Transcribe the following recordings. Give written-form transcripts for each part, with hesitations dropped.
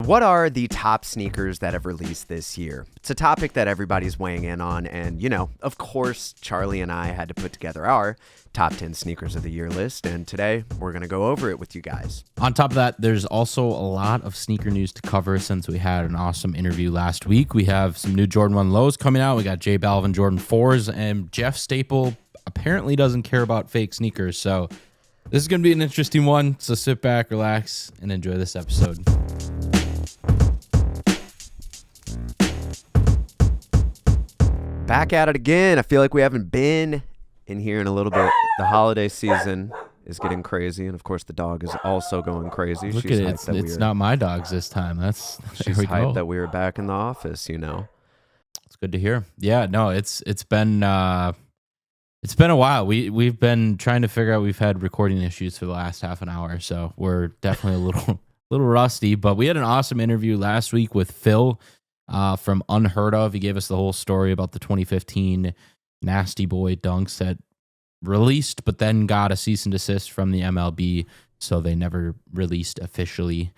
What are the top sneakers that have released this year? It's a topic that everybody's weighing in on, and, of course, Charlie and I had to put together our top 10 sneakers of the year list, and today we're going to go over it with you guys. On top of that, there's also a lot of sneaker news to cover since we had an awesome interview last week. We have some new Jordan 1 lows coming out. We got J Balvin Jordan 4s, and Jeff Staple apparently doesn't care about fake sneakers, so this is going to be an interesting one, so sit back, relax, and enjoy this episode. Back at it again. I feel like we haven't been in here in a little bit. The holiday season is getting crazy, and of course the dog is also going crazy. Look She's at it. It's not my dogs this time. She's hyped that we were back in the office, It's good to hear. Yeah, no, it's been a while. We've been trying to figure out. We've had recording issues for the last half an hour, so we're definitely a little rusty. But we had an awesome interview last week with Phil from Unheard Of. He gave us the whole story about the 2015 Nasty Boy dunks that released, but then got a cease and desist from the MLB, so they never released officially.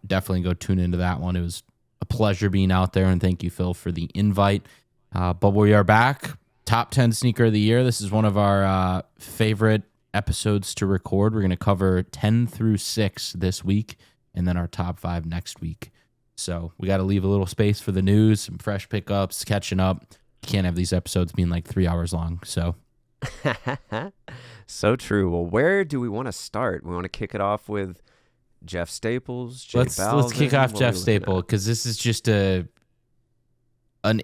Definitely go tune into that one. It was a pleasure being out there, and thank you, Phil, for the invite. But we are back. Top 10 sneaker of the year. This is one of our favorite episodes to record. We're going to cover 10 through 6 this week, and then our top 5 next week. So we got to leave a little space for the news, some fresh pickups, catching up. You can't have these episodes being like 3 hours long. So so true. Well, where do we want to start? We want to kick it off with Jeff Staples, Let's kick off Jeff Staple, because this is just an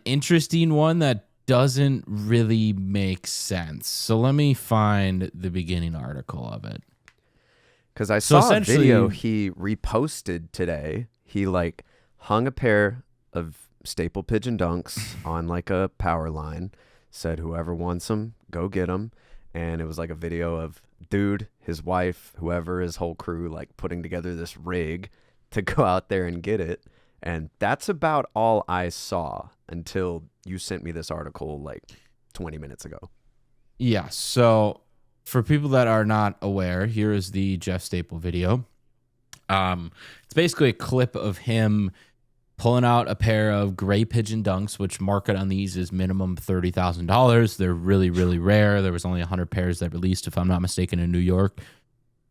interesting one that doesn't really make sense. So let me find the beginning article of it. Because I saw a video he reposted today. He hung a pair of Staple Pigeon Dunks on a power line, said whoever wants them, go get them. And it was a video of dude, his wife, whoever, his whole crew, putting together this rig to go out there and get it. And that's about all I saw until you sent me this article 20 minutes ago. Yeah, so for people that are not aware, here is the Jeff Staple video. It's basically a clip of him pulling out a pair of gray pigeon dunks, which market on these is minimum $30,000. They're really, really rare. There was only 100 pairs that released, if I'm not mistaken, in New York.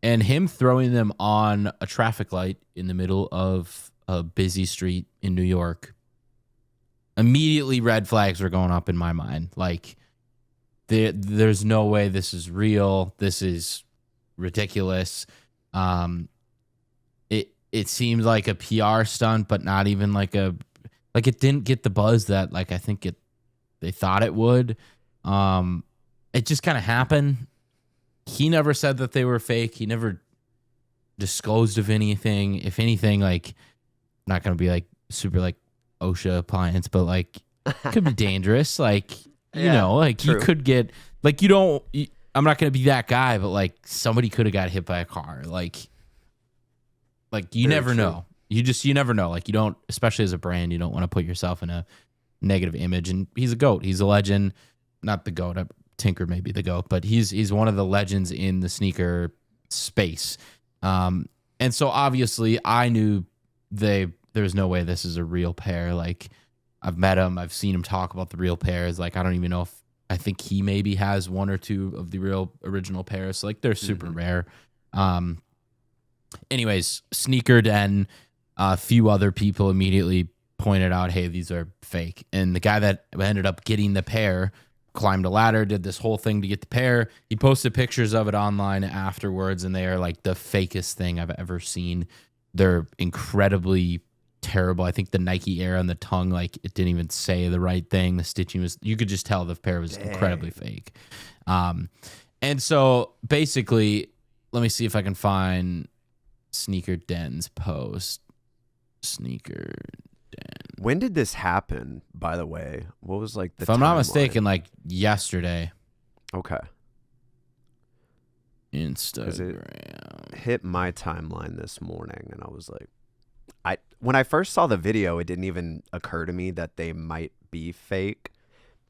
And him throwing them on a traffic light in the middle of a busy street in New York. Immediately red flags are going up in my mind. There's no way this is real. This is ridiculous. It seems like a PR stunt, but not even it didn't get the buzz that I think they thought it would. It just kind of happened. He never said that they were fake. He never disclosed of anything. If anything, not going to be super OSHA appliance, but it could be dangerous. True. You could get I'm not going to be that guy, but somebody could have got hit by a car. You never know. You never know. You don't, especially as a brand, you don't want to put yourself in a negative image. And he's a GOAT. He's a legend. Not the GOAT. Tinker may be the GOAT, but he's one of the legends in the sneaker space. And so obviously I knew there's no way this is a real pair. I've met him. I've seen him talk about the real pairs. I don't even know if, I think he maybe has one or two of the real original pairs. They're super rare. Anyways, Sneaker Den, a few other people immediately pointed out, hey, these are fake. And the guy that ended up getting the pair climbed a ladder, did this whole thing to get the pair. He posted pictures of it online afterwards, and they are the fakest thing I've ever seen. They're incredibly terrible. I think the Nike Air on the tongue, it didn't even say the right thing. The stitching was, you could just tell the pair was incredibly fake. And so basically, let me see if I can find Sneaker Den's post. Sneaker Den. When did this happen, by the way? What was the If I'm not mistaken, yesterday. Okay. Instagram. It hit my timeline this morning, and I was when I first saw the video, it didn't even occur to me that they might be fake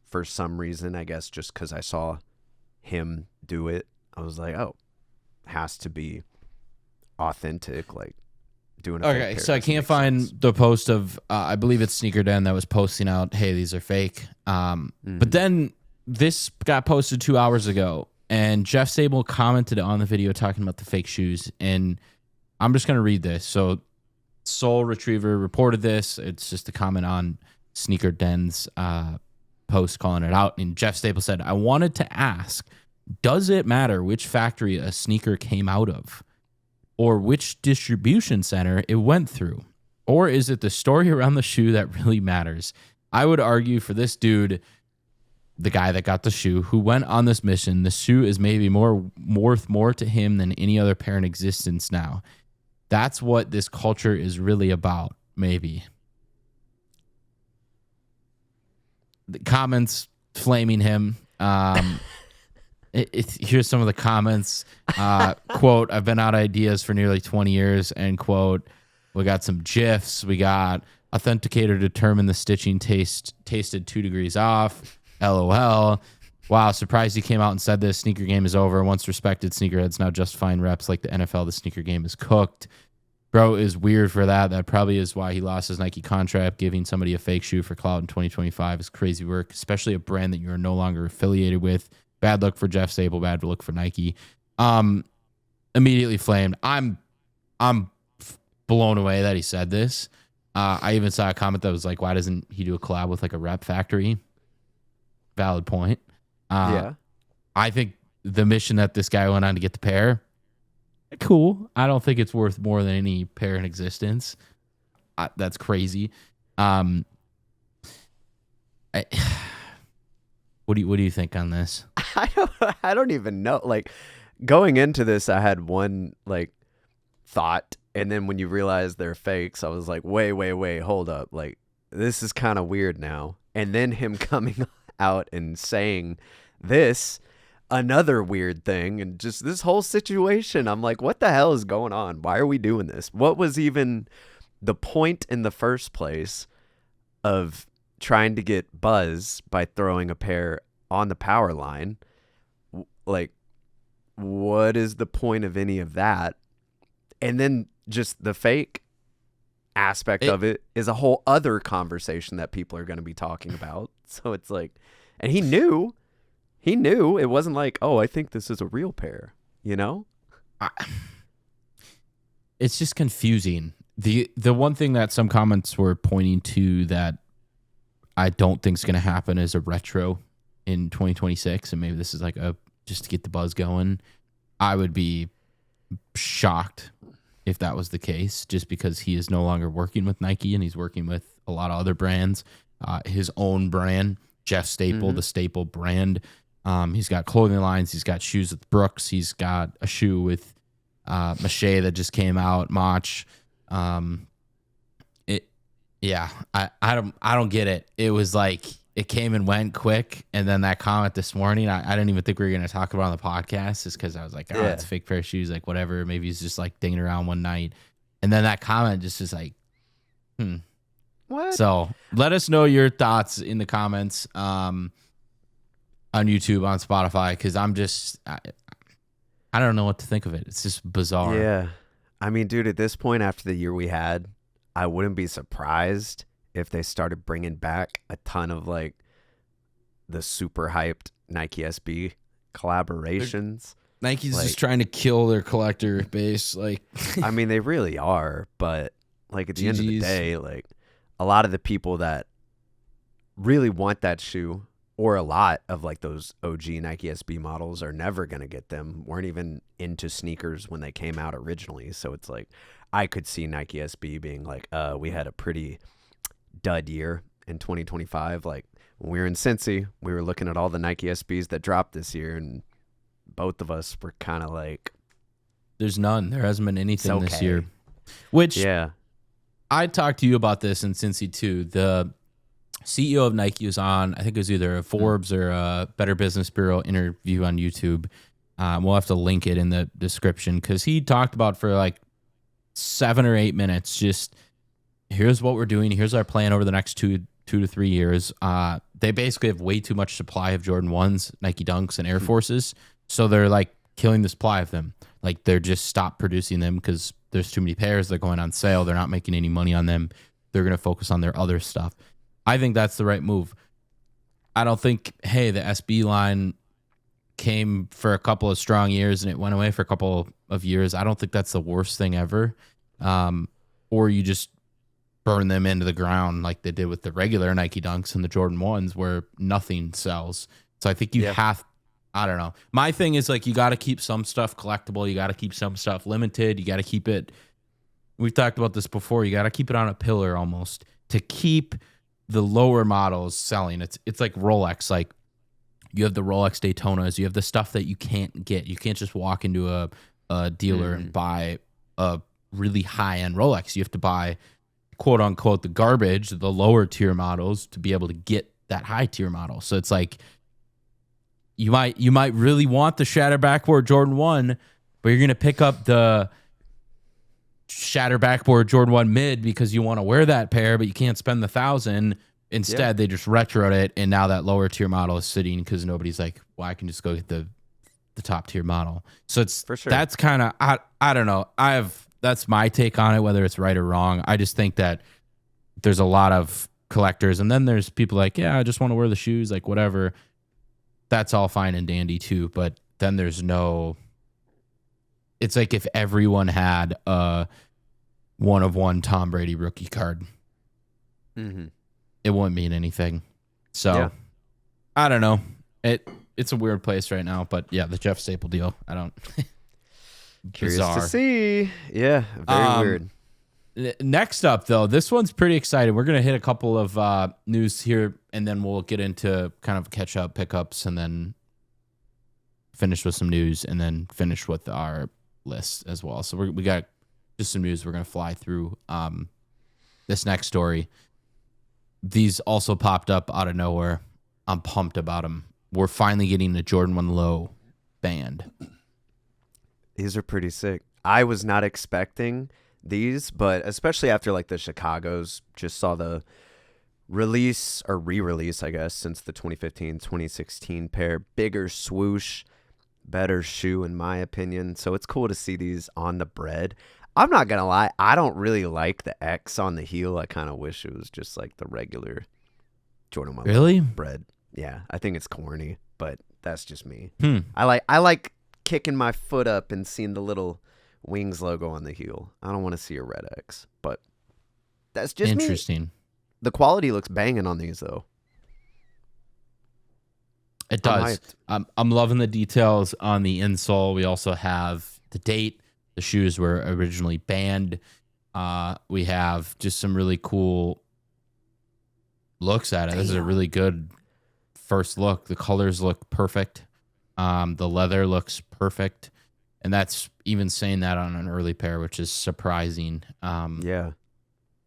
for some reason. I guess just because I saw him do it, I was oh, has to be authentic. doing a fake Okay, pair so I doesn't can't make find sense. the post of, I believe it's Sneaker Den that was posting out, hey, these are fake. But then this got posted 2 hours ago, and Jeff Sable commented on the video talking about the fake shoes, and I'm just going to read this. So Soul Retriever reported this. It's just a comment on Sneaker Den's post calling it out, and Jeff Sable said, I wanted to ask, does it matter which factory a sneaker came out of? Or which distribution center it went through? Or is it the story around the shoe that really matters? I would argue for this dude, the guy that got the shoe, who went on this mission, the shoe is maybe worth more to him than any other pair in existence now. That's what this culture is really about, maybe. The comments flaming him. Here's some of the comments. Quote, I've been out of ideas for nearly 20 years, end quote. We got some GIFs. We got authenticator determined the stitching tasted 2 degrees off. LOL. Wow, surprised he came out and said this. Sneaker game is over. Once respected sneakerheads now justifying reps like the NFL. The sneaker game is cooked. Bro is weird for that. That probably is why he lost his Nike contract. Giving somebody a fake shoe for clout in 2025 is crazy work, especially a brand that you are no longer affiliated with. Bad luck for Jeff Sable. Bad luck for Nike. Immediately flamed. I'm blown away that he said this. I even saw a comment that was like, why doesn't he do a collab with like a rep factory? Valid point. Yeah. I think the mission that this guy went on to get the pair, cool. I don't think it's worth more than any pair in existence. That's crazy. What do you think on this? I don't even know. Like, going into this, I had one like thought, and then when you realize they're fakes, I was like, wait, hold up. Like, this is kind of weird now. And then him coming out and saying this, another weird thing, and just this whole situation, I'm like, what the hell is going on? Why are we doing this? What was even the point in the first place of trying to get buzz by throwing a pair on the power line? Like, what is the point of any of that? And then just the fake aspect of it is a whole other conversation that people are going to be talking about. So it's like, and he knew it wasn't like, oh, I think this is a real pair, you know? It's just confusing. The one thing that some comments were pointing to that I don't think is going to happen is a retro in 2026, and maybe this is like just to get the buzz going. I would be shocked if that was the case, just because he is no longer working with Nike and he's working with a lot of other brands. His own brand, Jeff Staple, the Staple brand. He's got clothing lines. He's got shoes with Brooks. He's got a shoe with Mache that just came out, Mach. I don't get it. It was like it came and went quick, and then that comment this morning, I didn't even think we were going to talk about it on the podcast, just because I was like, it's a fake pair of shoes, like whatever. Maybe he's just like dinging around one night, and then that comment just is like, What? So let us know your thoughts in the comments on YouTube, on Spotify, because I don't know what to think of it. It's just bizarre. Yeah. I mean, dude, at this point, after the year we had, I wouldn't be surprised if they started bringing back a ton of like the super hyped Nike SB collaborations. Nike's like, just trying to kill their collector base. Like, I mean, they really are, but like at the end of the day, like a lot of the people that really want that shoe, or a lot of like those OG Nike SB models, are never going to get them, weren't even into sneakers when they came out originally. So it's like, I could see Nike SB being like, we had a pretty dud year in 2025. Like when we were in Cincy, we were looking at all the Nike SBs that dropped this year, and both of us were kind of like, there's none. There hasn't been anything this year. Which, yeah, I talked to you about this in Cincy too. The CEO of Nike was on, I think it was either a Forbes or a Better Business Bureau interview on YouTube. We'll have to link it in the description, because he talked about for like 7 or 8 minutes, just here's what we're doing. Here's our plan over the next 2 to 3 years. They basically have way too much supply of Jordan 1s, Nike Dunks, and Air Forces. So they're like killing the supply of them. Like they're just stopped producing them because there's too many pairs. They're going on sale. They're not making any money on them. They're going to focus on their other stuff. I think that's the right move. I don't think, hey, the SB line came for a couple of strong years and it went away for a couple of years. I don't think that's the worst thing ever. Or you just burn them into the ground like they did with the regular Nike Dunks and the Jordan 1s where nothing sells. So I think you have, I don't know. My thing is like you got to keep some stuff collectible. You got to keep some stuff limited. You got to keep it. We've talked about this before. You got to keep it on a pillar almost to keep the lower models selling. It's like Rolex. Like you have the Rolex Daytonas. You have the stuff that you can't get. You can't just walk into a dealer and buy a really high end Rolex. You have to buy, quote unquote, the garbage, the lower tier models to be able to get that high tier model. So it's like you might really want the shatter backboard Jordan 1, but you're gonna pick up the shatter backboard Jordan 1 mid because you want to wear that pair, but you can't spend the $1,000. Instead, they just retroed it, and now that lower tier model is sitting because nobody's like, well, I can just go get the top tier model. So it's for sure. That's kind of I don't know. That's my take on it, whether it's right or wrong. I just think that there's a lot of collectors, and then there's people like, yeah, I just want to wear the shoes, like whatever. That's all fine and dandy too, but then there's no. It's like if everyone had a 1-of-1 Tom Brady rookie card, it wouldn't mean anything. So I don't know. It's a weird place right now, but yeah, the Jeff Staple deal. I don't. Curious to see. Yeah, very weird. Next up, though, this one's pretty exciting. We're going to hit a couple of news here, and then we'll get into kind of catch up, pickups, and then finish with some news, and then finish with our list as well. So we got just some news we're going to fly through. This next story, these also popped up out of nowhere. I'm pumped about them. We're finally getting the Jordan 1 Low band. These are pretty sick. I was not expecting these, but especially after like the Chicago's, just saw the release or re-release, I guess, since the 2015-2016 pair. Bigger swoosh, better shoe in my opinion. So it's cool to see these on the bread. I'm not going to lie. I don't really like the X on the heel. I kind of wish it was just like the regular Jordan 1 really? Bread. Yeah, I think it's corny, but that's just me. I like kicking my foot up and seeing the little Wings logo on the heel. I don't want to see a red X, but that's just interesting. Me. The quality looks banging on these though. It does. I'm loving the details on the insole. We also have the date. The shoes were originally banned. We have just some really cool looks at it. This is a really good first look. The colors look perfect. The leather looks perfect. And that's even saying that on an early pair, which is surprising. Yeah,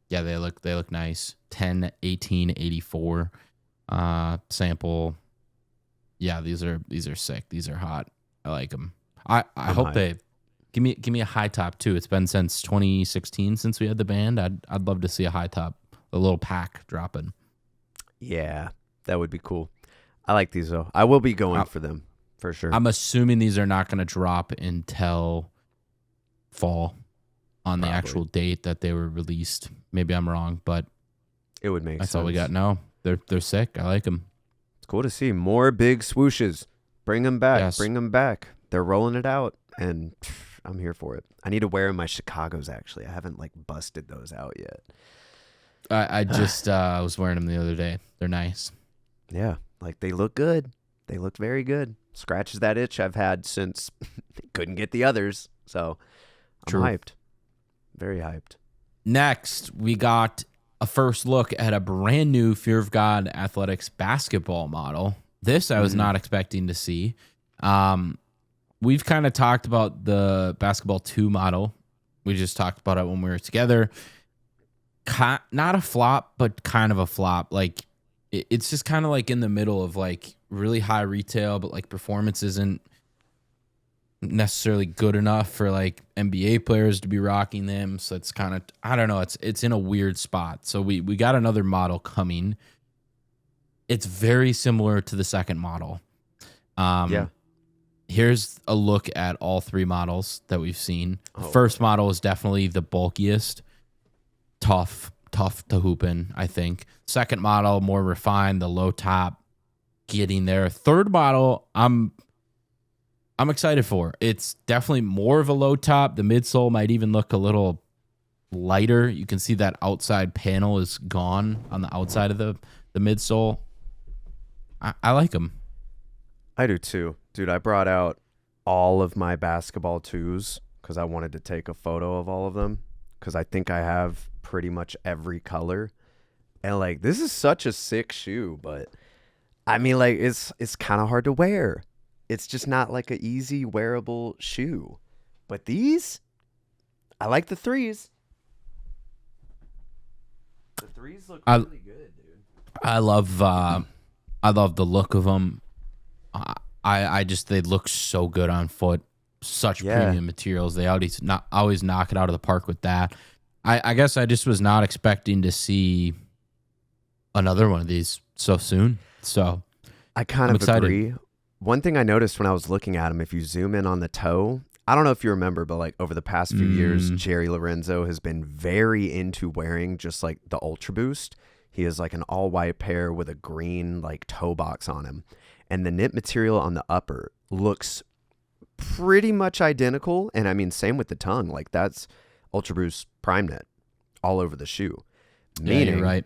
they look nice. 10, 18, 84 sample. Yeah, these are sick. These are hot. I like them. I hope they give me a high top too. It's been since 2016 since we had the band. I'd love to see a high top, a little pack dropping. Yeah, that would be cool. I like these though. I will be going for them for sure. I'm assuming these are not going to drop until fall on the actual date that they were released. Maybe I'm wrong, but it would make sense. That's all we got now. They're sick. I like them. It's cool to see more big swooshes. Bring them back. Yes. Bring them back. They're rolling it out, and I'm here for it. I need to wear my Chicago's, actually. I haven't, busted those out yet. I just was wearing them the other day. They're nice. Yeah, they look good. They look very good. Scratches that itch I've had since couldn't get the others. So I'm hyped. Very hyped. Next, we got a first look at a brand new Fear of God Athletics basketball model. This I was not expecting to see. We've kind of talked about the Basketball 2 model. We just talked about it when we were together. Not a flop, but kind of a flop. It's just kind of in the middle of really high retail, but performance isn't necessarily good enough for NBA players to be rocking them. So it's kind of, I don't know, it's in a weird spot. So we got another model coming. It's very similar to the second model. here's a look at all three models that we've seen. The first model is definitely the bulkiest. Tough to hoop in, I think. Second model, more refined, the low top, getting there. Third model, I'm excited for. It's definitely more of a low top. The midsole might even look a little lighter. You can see that outside panel is gone on the outside of the midsole. I like them. I do too. Dude, I brought out all of my basketball 2s because I wanted to take a photo of all of them because I think I have pretty much every color. And like, this is such a sick shoe, but I mean, like, it's kind of hard to wear. It's just not like an easy wearable shoe. But these, I like the 3s. The 3s look really good, dude. I love the look of them. I just, they look so good on foot. Such premium materials. They always knock it out of the park with that. I guess I just was not expecting to see another one of these so soon. So I kind of agree. One thing I noticed when I was looking at them, if you zoom in on the toe, I don't know if you remember, but like over the past few years, Jerry Lorenzo has been very into wearing just like the Ultra Boost. He has like an all white pair with a green like toe box on him. And the knit material on the upper looks pretty much identical. And I mean, same with the tongue. Like that's Ultra Boost Prime Knit all over the shoe. Meaning you're right.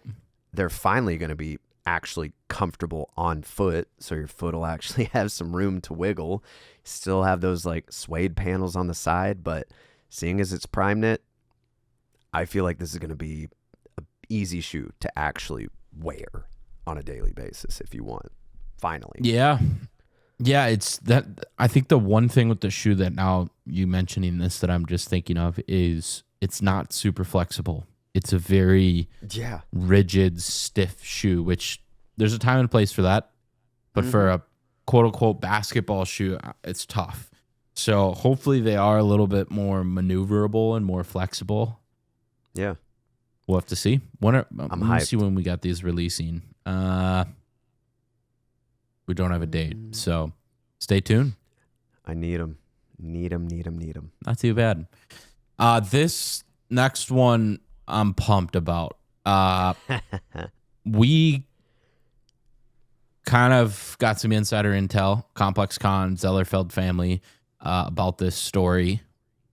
They're finally going to be actually comfortable on foot. So your foot will actually have some room to wiggle. Still have those like suede panels on the side. But seeing as it's Prime Knit, I feel like this is going to be an easy shoe to actually wear on a daily basis if you want. Finally. Yeah, it's that. I think the one thing with the shoe that now you mentioning this that I'm just thinking of is it's not super flexible. It's a very rigid, stiff shoe, which there's a time and place for that. But for a quote unquote basketball shoe, it's tough. So hopefully they are a little bit more maneuverable and more flexible. Yeah. We'll have to see. Let me see when we got these releasing. We don't have a date, so stay tuned. I need them. Need them. Not too bad. This next one I'm pumped about. We kind of got some insider intel, Complex Con, Zellerfeld family, about this story.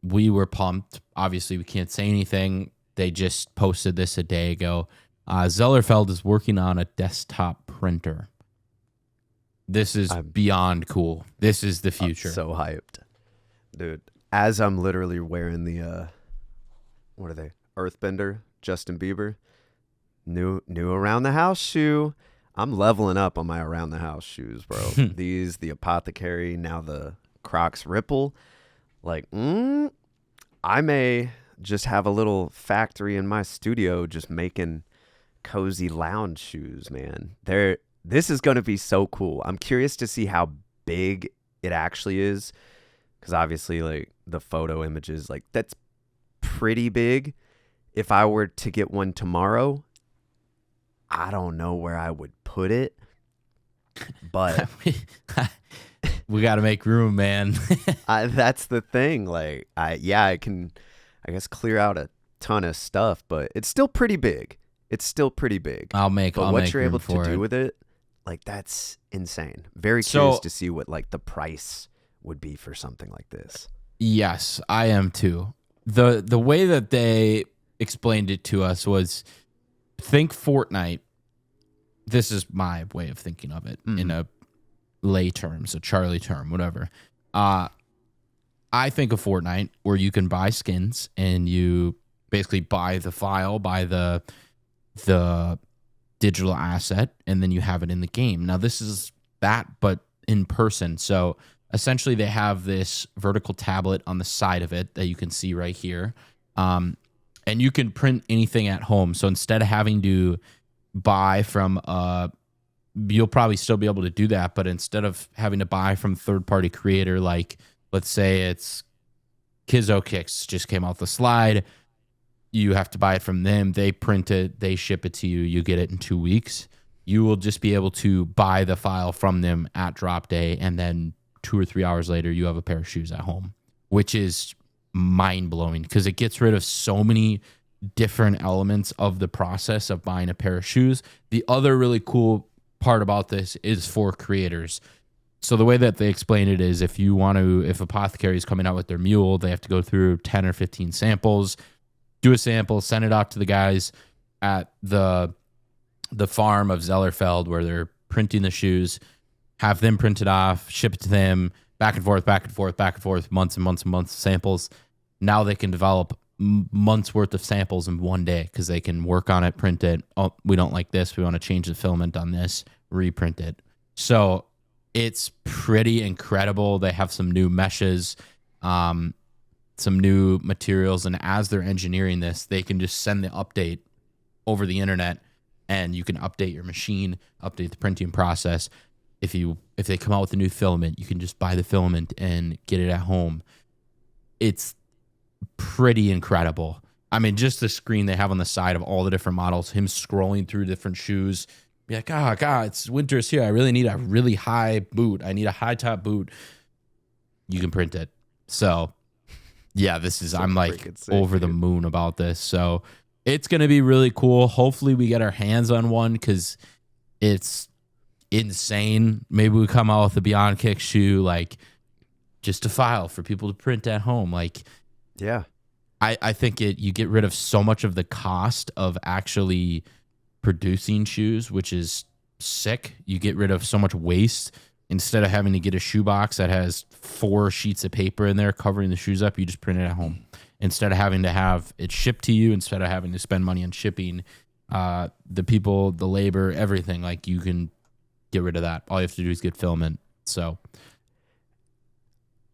We were pumped. Obviously, we can't say anything. They just posted this a day ago. Zellerfeld is working on a desktop printer. This is beyond cool. This is the future. I'm so hyped. Dude, as I'm literally wearing the, what are they? Earthbender, Justin Bieber. New around the house shoe. I'm leveling up on my around the house shoes, bro. These, the Apothecary, now the Crocs Ripple. Like, I may just have a little factory in my studio just making cozy lounge shoes, man. This is going to be so cool. I'm curious to see how big it actually is. Because obviously, like, the photo images, like, that's pretty big. If I were to get one tomorrow, I don't know where I would put it. But we got to make room, man. That's the thing. Like, I can, I guess, clear out a ton of stuff. But it's still pretty big. But what you're able to do with it, like, that's insane. Very curious to see what, like, the price would be for something like this. Yes, I am too. The way that they explained it to us was, think Fortnite. This is my way of thinking of it in a lay terms, a Charlie term, whatever. I think of Fortnite where you can buy skins and you basically buy the file, buy the digital asset, and then you have it in the game. Now, this is that, but in person. So essentially they have this vertical tablet on the side of it that you can see right here. And you can print anything at home. So instead of having to buy from you'll probably still be able to do that, but instead of having to buy from third-party creator, like let's say it's WinonaKicks just came off the slide, you have to buy it from them. They print it, they ship it to you, you get it in 2 weeks. You will just be able to buy the file from them at drop day and then 2 or 3 hours later, you have a pair of shoes at home, which is mind-blowing because it gets rid of so many different elements of the process of buying a pair of shoes. The other really cool part about this is for creators. So the way that they explain it is if Apothecary is coming out with their mule, they have to go through 10 or 15 samples, do a sample, send it off to the guys at the farm of Zellerfeld where they're printing the shoes, have them print it off, ship it to them, back and forth, months and months and months of samples. Now they can develop months worth of samples in one day because they can work on it, print it. Oh, we don't like this. We want to change the filament on this, reprint it. So it's pretty incredible. They have some new meshes, some new materials. And as they're engineering this, they can just send the update over the internet and you can update your machine, update the printing process. If they come out with a new filament, you can just buy the filament and get it at home. It's pretty incredible. I mean, just the screen they have on the side of all the different models, him scrolling through different shoes, be like, oh, God, it's winter's here. I really need a really high boot. I need a high top boot. You can print it. So, yeah, I'm like over the moon about this. So, it's going to be really cool. Hopefully, we get our hands on one because it's insane. Maybe we come out with a WinonaKicks shoe, like just a file for people to print at home. Like, yeah, I think you get rid of so much of the cost of actually producing shoes, which is sick. You get rid of so much waste. Instead of having to get a shoebox that has 4 sheets of paper in there covering the shoes up, you just print it at home. Instead of having to have it shipped to you, instead of having to spend money on shipping, the people, the labor, everything, like you can get rid of that. All you have to do is get filament. So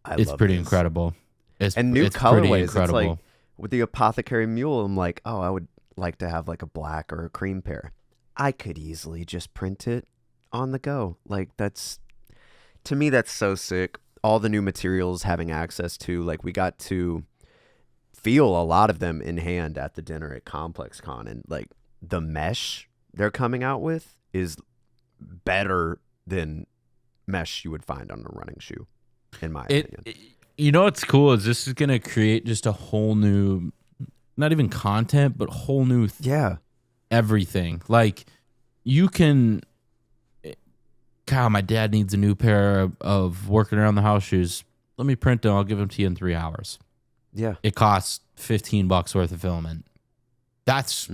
it's pretty incredible. And new colorways. It's like with the Apothecary Mule, I'm like, oh, I would like to have like a black or a cream pair. I could easily just print it on the go. Like to me, that's so sick. All the new materials having access to, like we got to feel a lot of them in hand at the dinner at Complex Con, and like the mesh they're coming out with is better than mesh you would find on a running shoe, in my opinion. You know what's cool is this is going to create just a whole new, not even content, but whole new everything. Like you can, God, my dad needs a new pair of working around the house shoes. Let me print them. I'll give them to you in 3 hours. Yeah. It costs $15 worth of filament. That's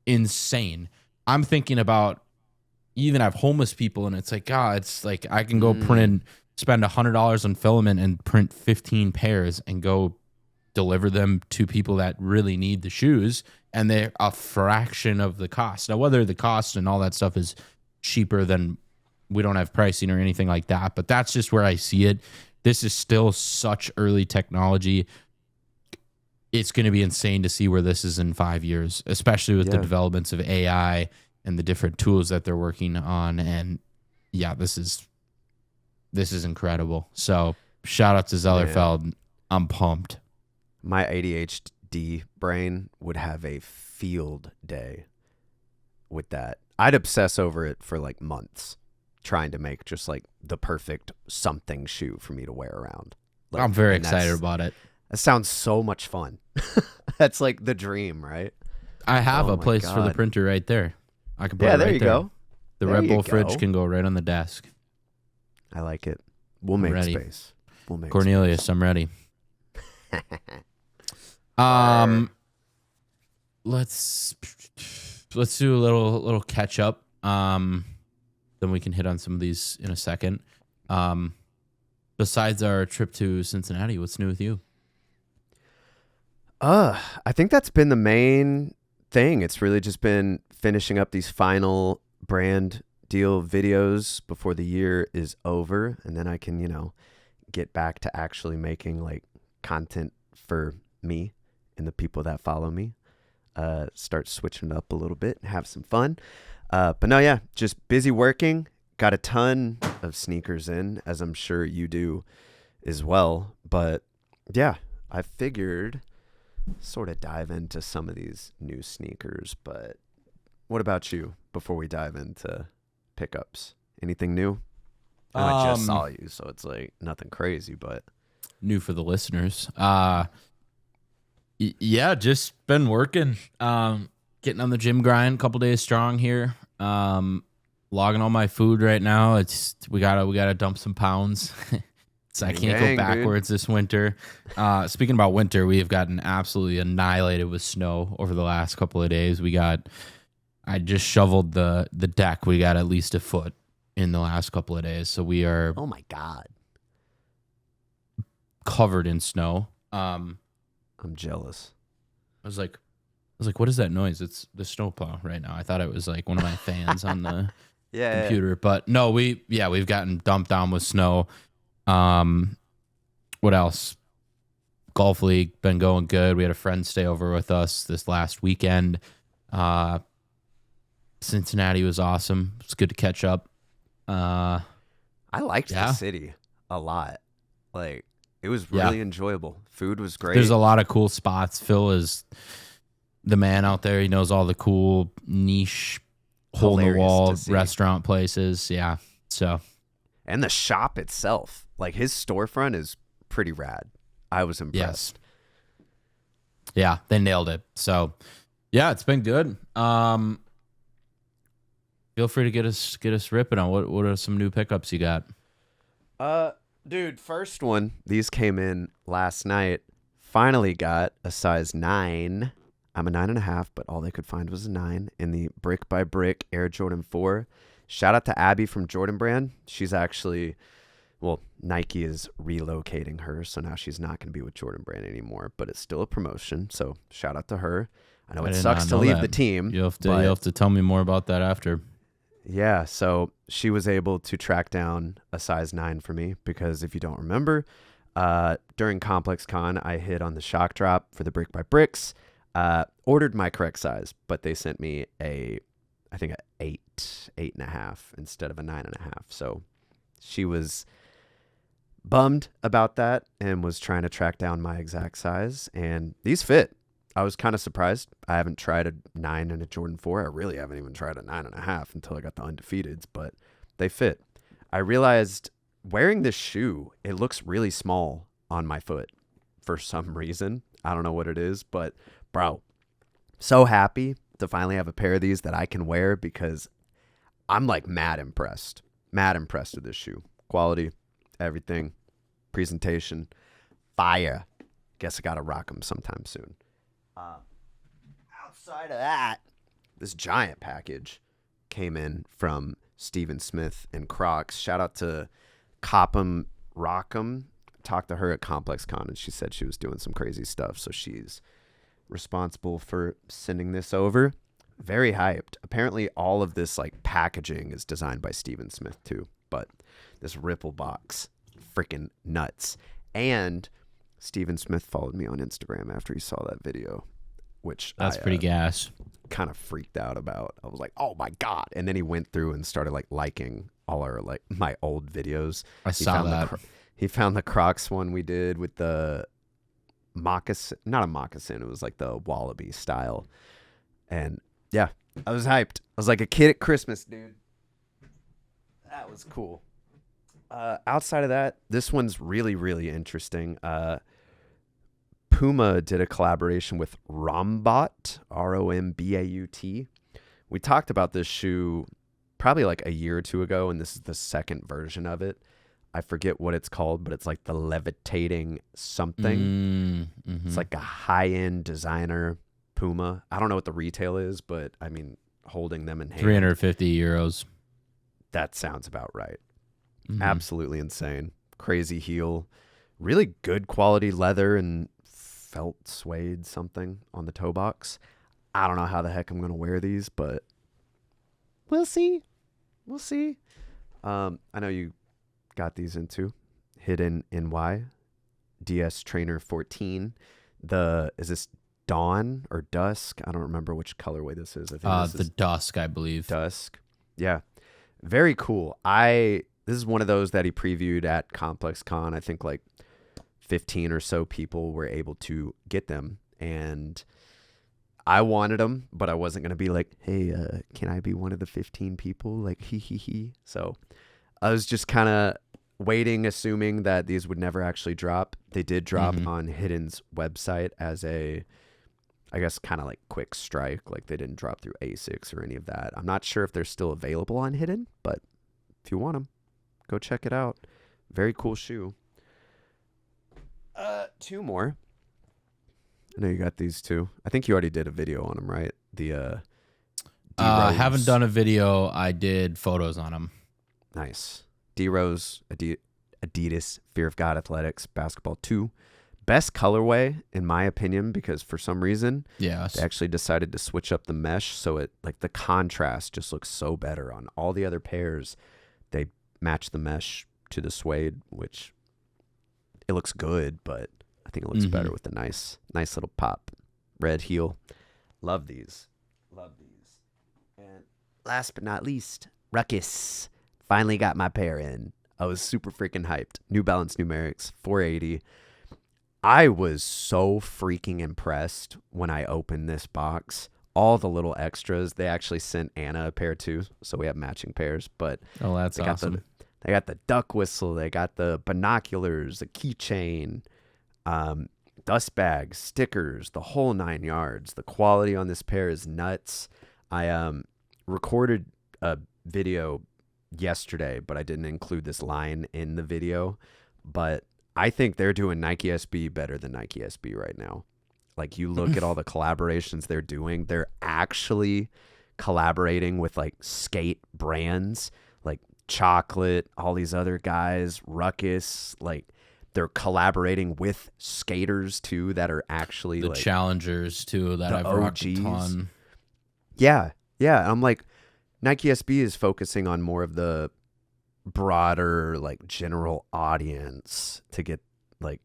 insane. I'm thinking about, you even have homeless people and it's like, God, it's like I can go spend $100 on filament and print 15 pairs and go deliver them to people that really need the shoes, and they're a fraction of the cost. Now, whether the cost and all that stuff is cheaper than, we don't have pricing or anything like that, but that's just where I see it. This is still such early technology. It's going to be insane to see where this is in 5 years, especially with the developments of AI and the different tools that they're working on. And yeah, this is incredible. So shout out to Zellerfeld. Man. I'm pumped. My ADHD brain would have a field day with that. I'd obsess over it for like months, trying to make just like the perfect something shoe for me to wear around. Like, I'm very excited about it. That sounds so much fun. That's like the dream, right? I have a place for the printer right there. I can put it right there. You go. The Red Bull fridge can go right on the desk. I like it. We'll make space. Cornelius, space. I'm ready. Let's do a little catch up. Then we can hit on some of these in a second. Besides our trip to Cincinnati, what's new with you? I think that's been the main thing. It's really just been finishing up these final brand deal videos before the year is over, and then I can, get back to actually making like content for me and the people that follow me. Start switching it up a little bit and have some fun. But no, yeah, just busy working. Got a ton of sneakers in, as I'm sure you do as well. But yeah, I figured sort of dive into some of these new sneakers. But what about you before we dive into pickups? Anything new? And I just saw you, so it's like nothing crazy, but new for the listeners. Yeah, just been working. Getting on the gym grind, a couple days strong here. Logging all my food right now. We gotta dump some pounds. So I can't go backwards this winter. Speaking about winter, we have gotten absolutely annihilated with snow over the last couple of days. I just shoveled the deck. We got at least a foot in the last couple of days. So we are, oh my God, covered in snow. I'm jealous. I was like, what is that noise? It's the snowplow right now. I thought it was like one of my fans on the computer, but no, we've gotten dumped on with snow. What else? Golf league been going good. We had a friend stay over with us this last weekend. Cincinnati was awesome. It's good to catch up. I liked the city a lot. Like, it was really enjoyable. Food was great. There's a lot of cool spots. Phil is the man out there. He knows all the cool niche hole in the wall restaurant places. Yeah. So, and the shop itself, like his storefront is pretty rad. I was impressed. Yes. Yeah, they nailed it. So, yeah, it's been good. Feel free to get us ripping on what are some new pickups you got? Dude, first one, these came in last night. Finally got a size 9. I'm a 9.5, but all they could find was a 9 in the Brick by Brick Air Jordan 4. Shout out to Abby from Jordan Brand. She's actually, well, Nike is relocating her, so now she's not going to be with Jordan Brand anymore, but it's still a promotion, so shout out to her. I know it sucks to leave the team. You'll have to tell me more about that after. Yeah, so she was able to track down a size 9 for me because if you don't remember, during Complex Con, I hit on the shock drop for the Brick by Bricks, ordered my correct size, but they sent me I think an 8.5 instead of a 9.5. So she was bummed about that and was trying to track down my exact size, and these fit. I was kind of surprised. I haven't tried a 9 and a Jordan 4. I really haven't even tried a 9.5 until I got the Undefeateds, but they fit. I realized wearing this shoe, it looks really small on my foot for some reason. I don't know what it is, but bro, so happy to finally have a pair of these that I can wear because I'm like mad impressed with this shoe. Quality, everything, presentation, fire. Guess I got to rock them sometime soon. Outside of that, this giant package came in from Steven Smith and Crocs. Shout out to Cop'em Rock'em. Talked to her at Complex Con, and she said she was doing some crazy stuff, so she's responsible for sending this over. Very hyped. Apparently, all of this like packaging is designed by Steven Smith too, but this Ripple box, freaking nuts. And Steven Smith followed me on Instagram after he saw that video, which that's pretty gas. Kind of freaked out about. I was like, "Oh my God!" And then he went through and started like liking all our like my old videos. I saw that. He found the Crocs one we did with the moccasin, not a moccasin. It was like the wallaby style, and yeah, I was hyped. I was like a kid at Christmas, dude. That was cool. Outside of that, this one's really, really interesting. Puma did a collaboration with Rombaut, Rombaut. We talked about this shoe probably like a year or two ago, and this is the second version of it. I forget what it's called, but it's like the levitating something. Mm-hmm. It's like a high-end designer Puma. I don't know what the retail is, but I mean, holding them in hand. 350 euros. That sounds about right. Mm-hmm. Absolutely insane. Crazy heel. Really good quality leather and felt suede something on the toe box. I don't know how the heck I'm going to wear these, but we'll see. We'll see. I know you got these into Hidden NY DS Trainer 14. Is this Dawn or Dusk? I don't remember which colorway this is. I think the Dusk, I believe. Dusk. Yeah. Very cool. This is one of those that he previewed at Complex Con. I think like 15 or so people were able to get them, and I wanted them, but I wasn't going to be like, hey, can I be one of the 15 people? Like, he. So I was just kind of waiting, assuming that these would never actually drop. They did drop on Hidden's website as a, I guess, kind of like quick strike. Like they didn't drop through ASICs or any of that. I'm not sure if they're still available on Hidden, but if you want them, go check it out. Very cool shoe. Two more. I know you got these two. I think you already did a video on them, right? The I haven't done a video. I did photos on them. Nice. D-Rose, Adidas, Fear of God Athletics, Basketball 2. Best colorway, in my opinion, because for some reason, they actually decided to switch up the mesh, so it like the contrast just looks so better on all the other pairs. They match the mesh to the suede, which it looks good, but I think it looks better with the nice little pop. Red heel. Love these. And last but not least, Ruckus. Finally got my pair in. I was super freaking hyped. New Balance Numerics, 480. I was so freaking impressed when I opened this box. All the little extras. They actually sent Anna a pair too, so we have matching pairs. But that's awesome. They got the duck whistle. They got the binoculars, the keychain, dust bags, stickers, the whole 9 yards. The quality on this pair is nuts. I recorded a video yesterday, but I didn't include this line in the video. But I think they're doing Nike SB better than Nike SB right now. Like you look at all the collaborations they're doing, they're actually collaborating with like skate brands, like Chocolate, all these other guys, Ruckus, like they're collaborating with skaters too that are actually the like challengers too that I've rocked a ton. Yeah. I'm like, Nike SB is focusing on more of the broader, like general audience to get like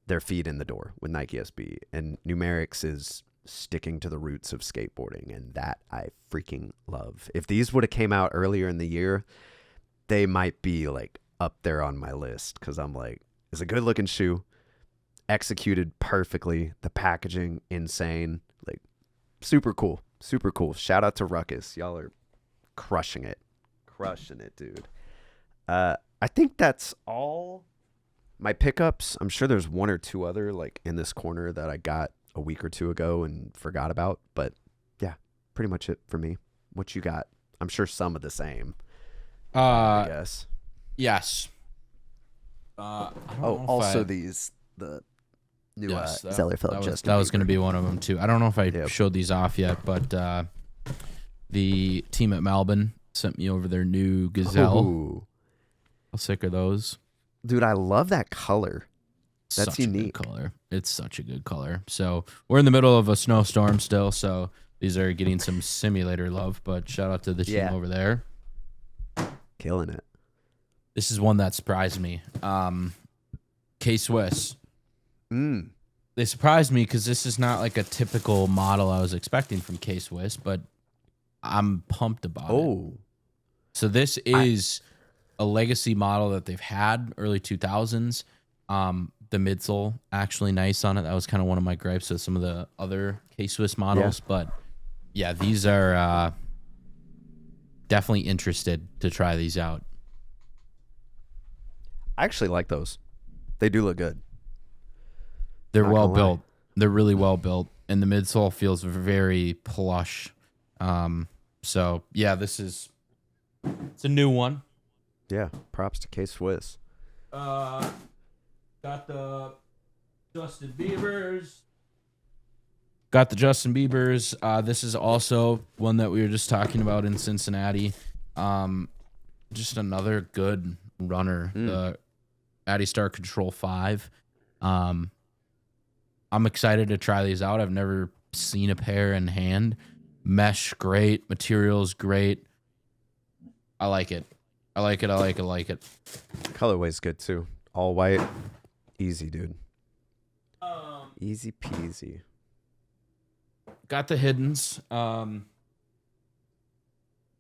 their feet in the door with Nike SB, and Numerics is sticking to the roots of skateboarding, and that I freaking love. If these would have came out earlier in the year, they might be like up there on my list because I'm like, it's a good looking shoe, executed perfectly, the packaging insane, like super cool. Shout out to Ruckus. Y'all are crushing it, dude. I think that's all my pickups. I'm sure there's one or two other like in this corner that I got a week or two ago and forgot about, but yeah, pretty much it for me. What you got? I'm sure some of the same. I guess. Yes. Also these the new Zellerfeld. That was going to be one of them too. I don't know if I showed these off yet, but the team at Melbourne sent me over their new Gazelle. Ooh. How sick are those? Dude, I love that color. That's unique. A good color. It's such a good color. So we're in the middle of a snowstorm still, so these are getting some simulator love, but shout out to the team over there. Killing it. This is one that surprised me. K-Swiss. They surprised me because this is not like a typical model I was expecting from K-Swiss, but I'm pumped about it. So this is a legacy model that they've had, early 2000s. The midsole actually nice on it. That was kind of one of my gripes with some of the other K-Swiss models. But yeah, these are definitely interested to try these out. I actually like those. They do look good. They're well built. They're really well built, and the midsole feels very plush. So yeah, it's a new one. Yeah, props to K-Swiss. Got the Justin Biebers. This is also one that we were just talking about in Cincinnati. Just another good runner. The Adistar Control 5. I'm excited to try these out. I've never seen a pair in hand. Mesh, great. Materials, great. I like it. Colorway's good too. All white. Easy, dude. Easy peasy. Got the Hiddens.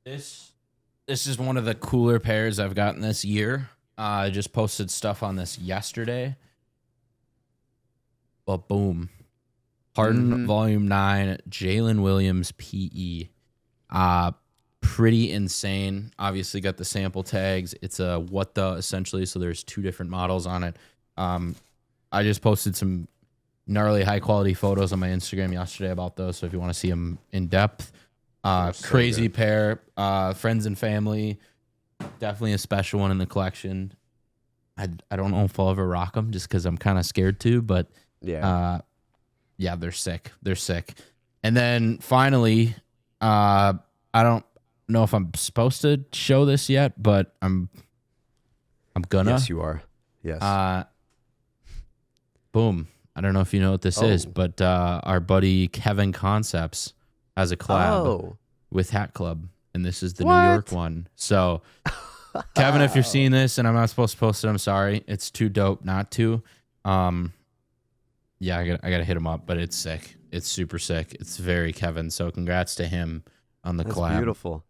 This is one of the cooler pairs I've gotten this year. I just posted stuff on this yesterday. But boom. Harden Volume 9, Jalen Williams PE. pretty insane. Obviously got the sample tags. It's a what the essentially, so there's 2 different models on it. I just posted some gnarly high quality photos on my Instagram yesterday about those, so if you want to see them in depth. Crazy pair, friends and family. Definitely a special one in the collection. I don't know if I'll ever rock them just because I'm kind of scared to, but yeah, they're sick. They're sick. And then finally, I don't know if I'm supposed to show this yet, but I'm gonna. Yes, you are. Yes. Boom. I don't know if you know what this is, but our buddy Kevin Concepts has a collab with Hat Club, and this is the New York one. So, Kevin, if you're seeing this and I'm not supposed to post it, I'm sorry. It's too dope not to. Yeah, I gotta hit him up, but it's sick. It's super sick. It's very Kevin. So congrats to him on the collab. Beautiful.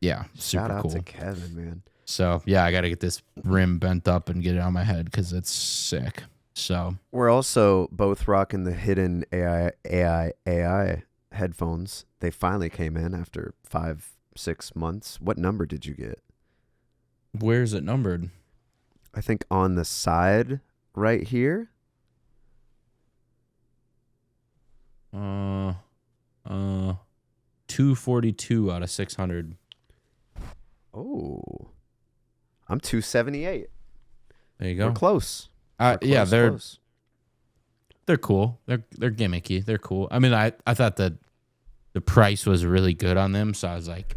Yeah, super Shout out cool. to Kevin, man. So yeah, I gotta get this rim bent up and get it on my head because it's sick. So we're also both rocking the hidden AI headphones. They finally came in after 5-6 months. What number did you get? Where's it numbered? I think on the side right here. 242 out of 600. Oh, I'm 278. There you go. We're close. Yeah, they're cool. They're gimmicky. They're cool. I mean, I thought that the price was really good on them, so I was like,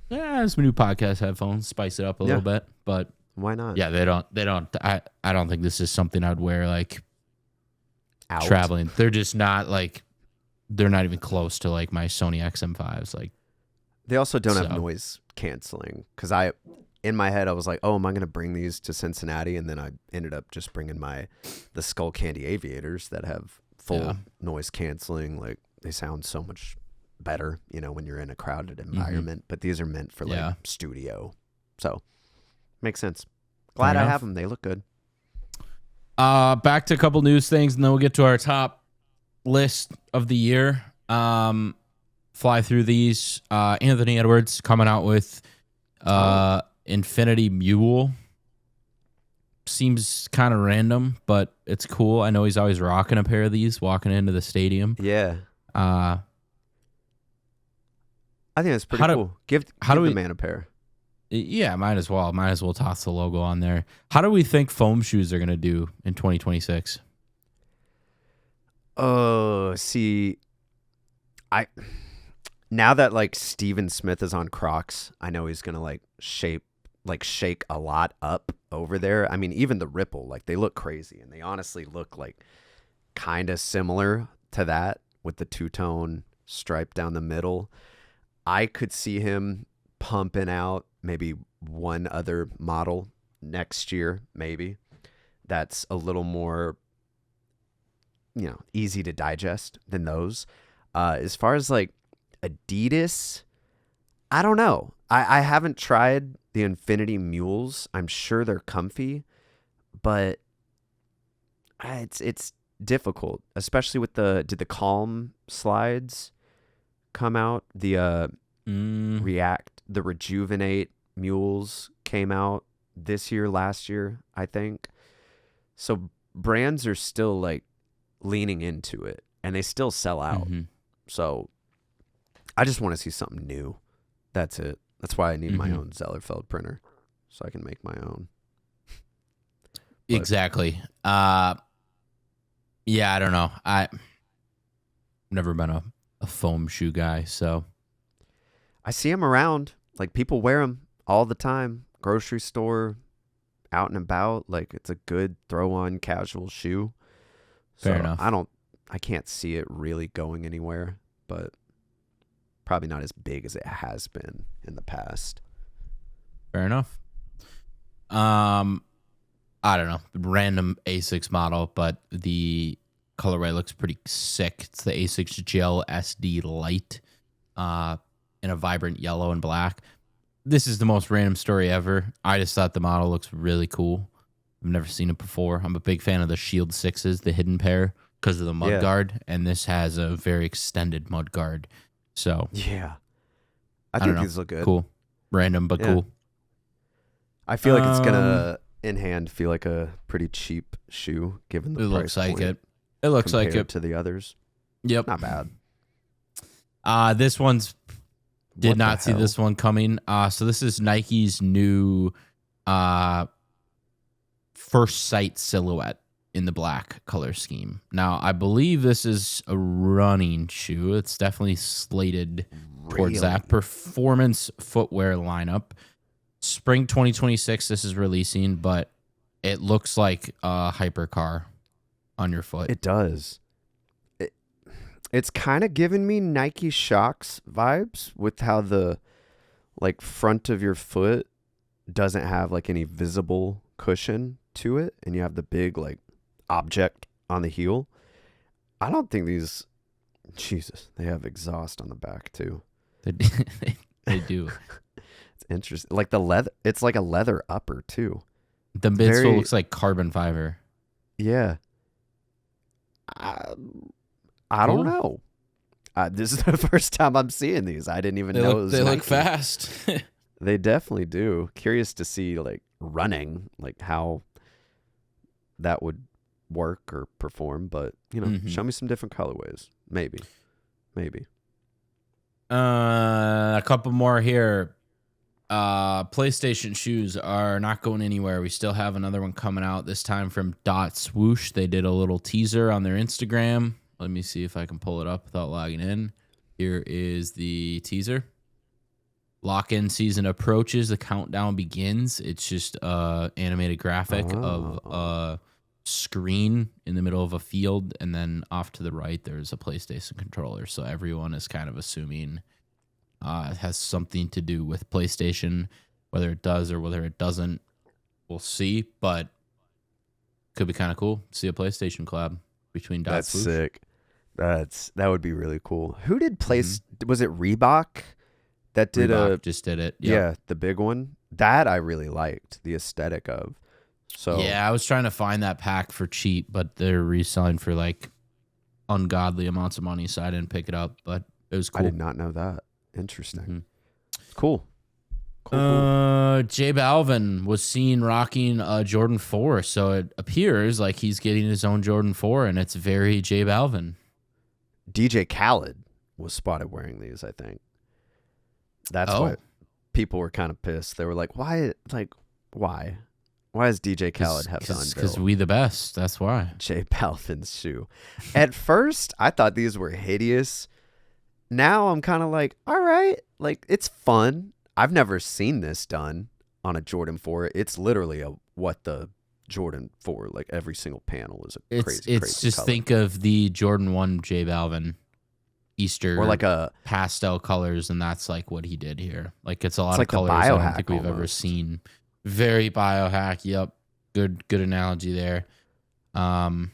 yeah, some new podcast headphones, spice it up a little bit. But why not? Yeah, they don't. I don't think this is something I'd wear like out traveling. They're just not like. They're not even close to like my Sony XM5s. Like, they also don't have noise canceling because in my head I was like, oh, am I going to bring these to Cincinnati? And then I ended up just bringing the Skull Candy Aviators that have full noise canceling. Like, they sound so much better, when you're in a crowded environment. But these are meant for like studio, so makes sense. Glad I have them. They look good. Back to a couple news things, and then we'll get to our top list of the year. Fly through these. Anthony Edwards coming out with Infinity Mule. Seems kind of random, but it's cool. I know he's always rocking a pair of these walking into the stadium. Yeah. I think that's pretty cool. Give the man a pair. Yeah, might as well. Might as well toss the logo on there. How do we think foam shoes are going to do in 2026? See, now that like Steven Smith is on Crocs, I know he's gonna shake a lot up over there. I mean, even the Ripple, like, they look crazy, and they honestly look like kind of similar to that with the two-tone stripe down the middle. I could see him pumping out maybe one other model next year, maybe that's a little more easy to digest than those. As far as like Adidas, I don't know. I haven't tried the Infinity Mules. I'm sure they're comfy, but it's difficult, especially with did the Calm slides come out? The the Rejuvenate Mules came out last year, I think. So brands are still like leaning into it, and they still sell out. So I just want to see something new. That's it. That's why I need my own Zellerfeld printer, so I can make my own. Exactly. Yeah, I don't know. I've never been a foam shoe guy, so I see them around. Like, people wear them all the time. Grocery store, out and about. Like, it's a good throw-on casual shoe. Fair enough. I can't see it really going anywhere, but probably not as big as it has been in the past. Fair enough. I don't know. Random Asics model, but the colorway looks pretty sick. It's the Asics Gel SD Light in a vibrant yellow and black. This is the most random story ever. I just thought the model looks really cool. I've never seen it before. I'm a big fan of the Shield 6s, the hidden pair, because of the mud guard, and this has a very extended mud guard. So yeah, I think these look good. Cool. random but cool. I feel like it's gonna in hand feel like a pretty cheap shoe given the price looks like point it looks like it to the others. Yep, not bad. This one's did not see this one coming. So this is Nike's new First Sight silhouette in the black color scheme. Now, I believe this is a running shoe. It's definitely slated towards that performance footwear lineup. Spring 2026, this is releasing, but it looks like a hypercar on your foot. It does. It's kind of giving me Nike Shox vibes with how the like front of your foot doesn't have like any visible cushion to it, and you have the big like object on the heel. I don't think these. Jesus, they have exhaust on the back too. They do. It's interesting. Like the leather, it's like a leather upper too. The midsole looks like carbon fiber. Yeah. I don't know. This is the first time I'm seeing these. I didn't even know it was They Nike. look fast. They definitely do. Curious to see like running, like how that would work or perform. But you know, show me some different colorways. Maybe. A couple more here. PlayStation shoes are not going anywhere. We still have another one coming out, this time from Dot Swoosh. They did a little teaser on their Instagram. Let me see if I can pull it up without logging in. Here is the teaser. Lock-in season approaches. The countdown begins. It's just an animated graphic of a screen in the middle of a field, and then off to the right, there's a PlayStation controller. So everyone is kind of assuming it has something to do with PlayStation. Whether it does or whether it doesn't, we'll see. But could be kind of cool. See a PlayStation collab between Dot Swoosh. That's sick. That would be really cool. Who did was it Reebok that did Reebok just did it? Yep. Yeah, the big one. That I really liked the aesthetic of. So yeah, I was trying to find that pack for cheap, but they're reselling for like ungodly amounts of money, so I didn't pick it up. But it was cool. I did not know that. Interesting. Cool. J Balvin was seen rocking a Jordan 4, so it appears like he's getting his own Jordan 4, and it's very J Balvin. DJ Khaled was spotted wearing these, I think. That's why people were kind of pissed. They were like, why? Like, why? Why does DJ Khaled have to unveil? Because we the best. That's why. J Balvin's shoe. At first, I thought these were hideous. Now I'm kind of like, all right. Like, it's fun. I've never seen this done on a Jordan 4. It's literally what the Jordan 4, like every single panel is a crazy just color. Think of the Jordan 1 J Balvin Easter or like a pastel colors, and that's like what he did here. Like it's a lot like of colors I don't think we've ever seen. Very biohack. Yep. Good analogy there. I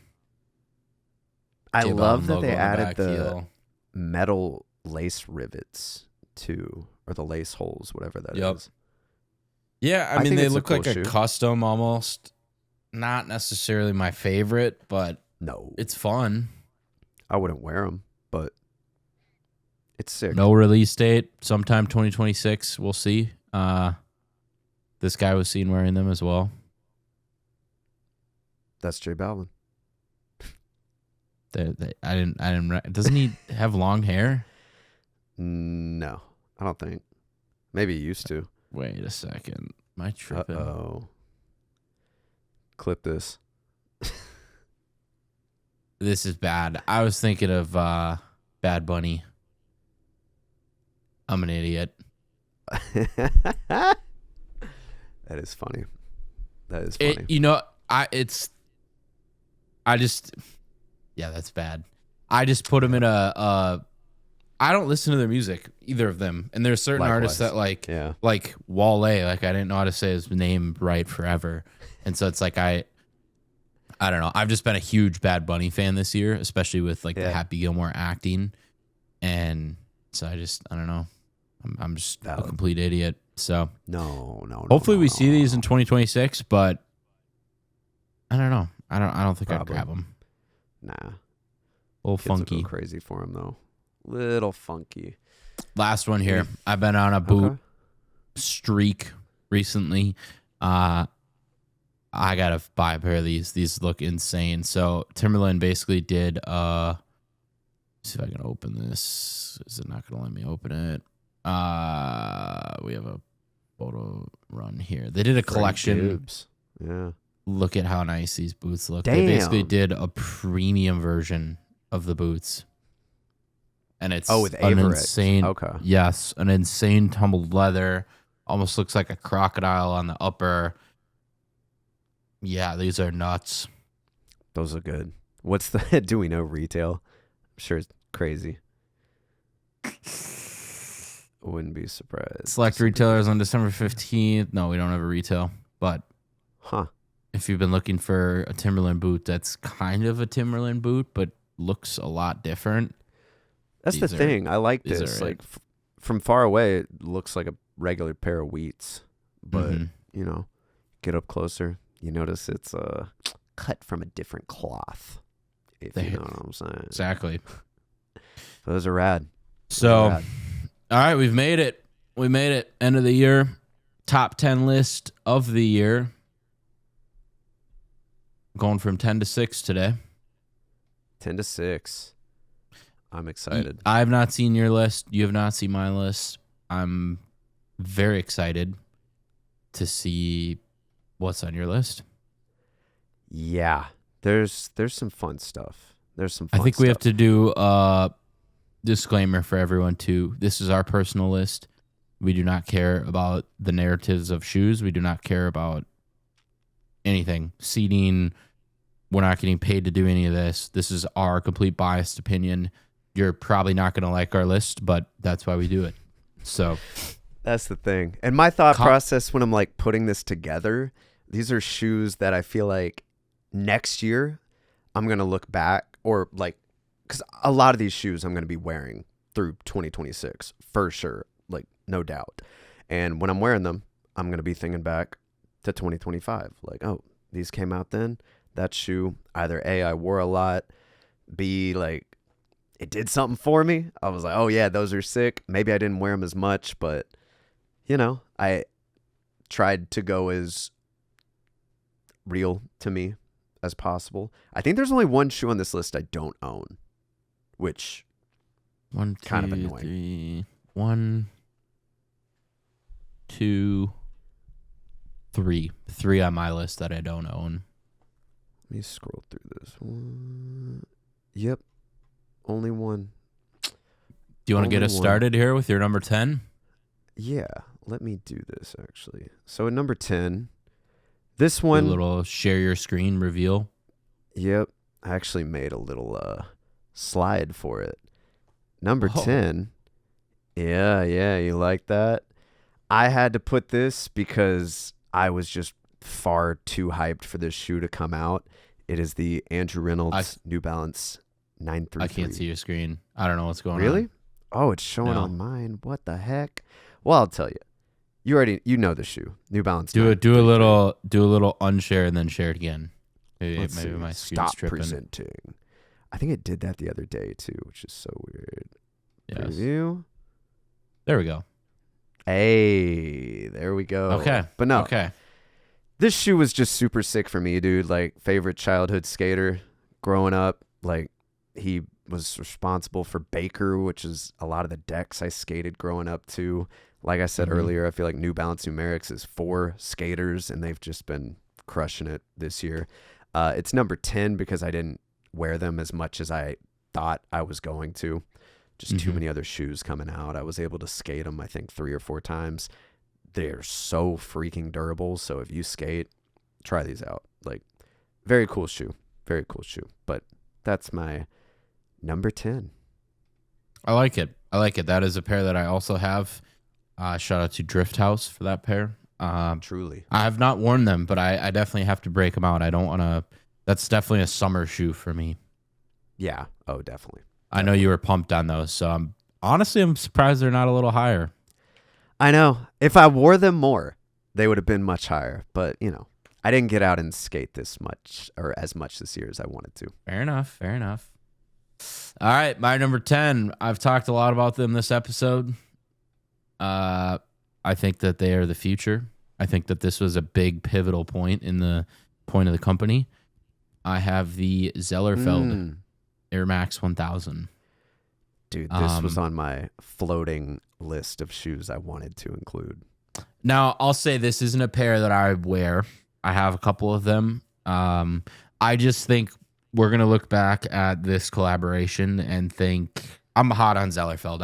love that they added the metal lace rivets too, or the lace holes, whatever that is. Yeah, I mean they look like a custom almost. Not necessarily my favorite, but no, it's fun. I wouldn't wear them, but it's sick. No release date, sometime 2026. We'll see. This guy was seen wearing them as well. That's J Balvin. I didn't. Doesn't he have long hair? No, I don't think. Maybe he used to. Wait a second. Am I tripping? Uh-oh. Clip this. This is bad. I was thinking of Bad Bunny. I'm an idiot. That is funny. That is funny. That's bad. I just put them in I don't listen to their music, either of them. And there's certain artists that like Wale, like I didn't know how to say his name right forever. And so it's like, I don't know. I've just been a huge Bad Bunny fan this year, especially with like the Happy Gilmore acting. And so I don't know. I'm just a complete idiot. So no. Hopefully we see these in 2026, but I don't know. I don't think I'd grab them. Nah. A little funky. Go crazy for him though. Little funky. Last one here. I've been on a boot. streak recently. I gotta buy a pair of these. These look insane. So Timberland basically did. See if I can open this. Is it not gonna let me open it? We have a photo run here. They did a collection. Yeah. Look at how nice these boots look. Damn. They basically did a premium version of the boots. And it's with an Averett. insane, Okay. yes, an insane tumbled leather. Almost looks like a crocodile on the upper. Yeah, these are nuts. Those are good. What's the, do we know retail? I'm sure it's crazy. Wouldn't be surprised. Select retailers on December 15th. No, we don't have a retail. But if you've been looking for a Timberland boot, that's kind of a Timberland boot, but looks a lot different. That's the thing. I like this. Like from far away, it looks like a regular pair of Wheats. But, you know, get up closer, you notice it's cut from a different cloth. If you know what I'm saying. Exactly. Those are rad. So, all right, we've made it. We made it. End of the year. Top 10 list of the year. Going from 10 to 6 today. 10 to 6. I'm excited. I have not seen your list. You have not seen my list. I'm very excited to see what's on your list. Yeah. There's some fun stuff. I think we have to do a disclaimer for everyone too. This is our personal list. We do not care about the narratives of shoes. We do not care about anything. Seating. We're not getting paid to do any of this. This is our complete biased opinion. You're probably not going to like our list, but that's why we do it. So that's the thing. And my thought process when I'm like putting this together, these are shoes that I feel like next year I'm going to look back, or like, because a lot of these shoes I'm going to be wearing through 2026 for sure, like no doubt. And when I'm wearing them, I'm going to be thinking back to 2025. Like, oh, these came out then. That shoe, either A, I wore a lot, B, like, it did something for me. I was like, oh, yeah, those are sick. Maybe I didn't wear them as much, but, you know, I tried to go as real to me as possible. I think there's only one shoe on this list I don't own, which kind of annoying. 1, 2, 3. 3 on my list that I don't own. Let me scroll through this one. Yep. Only one. Do you want to get us started here with your number 10? Yeah. Let me do this, actually. So at number 10, this one. A little share your screen reveal. Yep. I actually made a little slide for it. Number 10. Yeah. You like that? I had to put this because I was just far too hyped for this shoe to come out. It is the Andrew Reynolds New Balance 933. I can't see your screen. I don't know what's going on. Really? Oh, it's showing on mine. What the heck? Well, I'll tell you. You know the shoe. New Balance. Do a little unshare and then share it again. Maybe my screen's Stop tripping. presenting. I think it did that the other day too, which is so weird. Yes. Preview. There we go. Hey, there we go. Okay. But no. Okay. This shoe was just super sick for me, dude. Like, favorite childhood skater growing up. Like, he was responsible for Baker, which is a lot of the decks I skated growing up too. Like I said earlier, I feel like New Balance Numerics is for skaters, and they've just been crushing it this year. It's number 10 because I didn't wear them as much as I thought I was going to. Just too many other shoes coming out. I was able to skate them, I think, 3 or 4 times. They're so freaking durable. So if you skate, try these out. Like, very cool shoe. Very cool shoe. But that's my number 10. I like it. That is a pair that I also have. Shout out to Drift House for that pair. Truly. I have not worn them, but I definitely have to break them out. I don't want to. That's definitely a summer shoe for me. Yeah. Oh, definitely. I know you were pumped on those. So I'm surprised they're not a little higher. I know. If I wore them more, they would have been much higher. But, you know, I didn't get out and skate this much or as much this year as I wanted to. Fair enough. All right. My number 10. I've talked a lot about them this episode. I I think that they are the future. I think that this was a big pivotal point in the point of the company. I have the Zellerfeld Air Max 1000. Dude, this was on my floating list of shoes I wanted to include. Now, I'll say this isn't a pair that I wear. I have a couple of them. I just think we're going to look back at this collaboration and think I'm hot on Zellerfeld.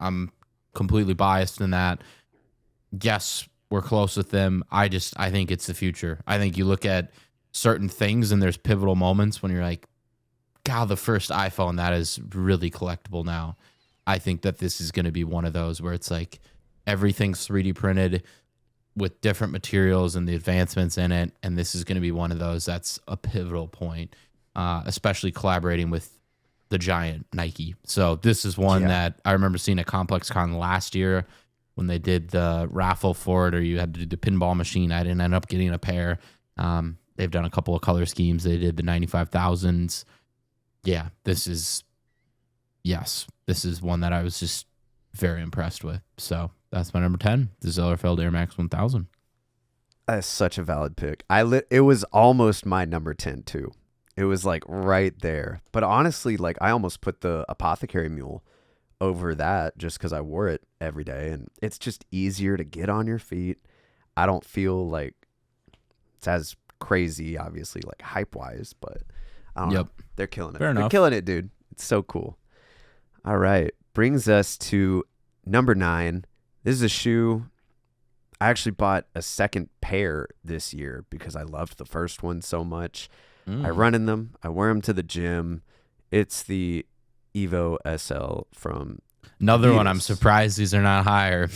I'm completely biased in that. Yes, we're close with them. I think it's the future. I think you look at certain things and there's pivotal moments when you're like, God, the first iPhone, that is really collectible now. I think that this is going to be one of those where it's like everything's 3D printed with different materials and the advancements in it. And this is going to be one of those that's a pivotal point, especially collaborating with the giant Nike. So this is one that I remember seeing at Complex Con last year when they did the raffle for it, or you had to do the pinball machine. I didn't end up getting a pair. They've done a couple of color schemes. They did the 95,000s. Yeah, this is one that I was just very impressed with. So that's my number 10, the Zellerfeld Air Max 1000. That's such a valid pick. It was almost my number 10 too. It was like right there. But honestly, like I almost put the Apothecary Mule over that just because I wore it every day, and it's just easier to get on your feet. I don't feel like it's as crazy, obviously, like hype wise, but I don't know. They're killing it. Fair enough. They're killing it, dude. It's so cool. All right. Brings us to number 9. This is a shoe. I actually bought a second pair this year because I loved the first one so much. I run in them. I wear them to the gym. It's the Evo SL from another Adidas. one. I'm surprised these are not higher.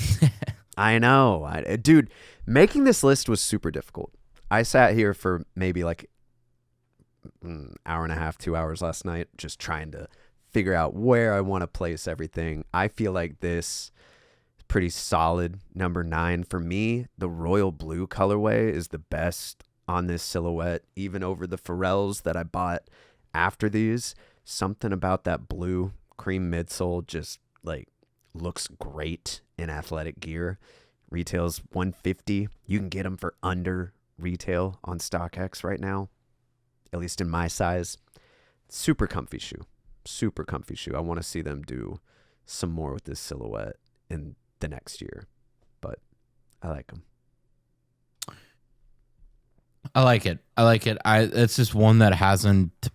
I know. Dude, making this list was super difficult. I sat here for maybe like an hour and a half, 2 hours last night, just trying to figure out where I want to place everything. I feel like this is pretty solid. Number 9 for me, the royal blue colorway is the best on this silhouette, even over the Pharrells that I bought after these. Something about that blue cream midsole just like looks great in athletic gear. Retails $150. You can get them for under retail on StockX right now, at least in my size. Super comfy shoe. Super comfy shoe. I want to see them do some more with this silhouette in the next year, but I like them. I like it. It's just one that hasn't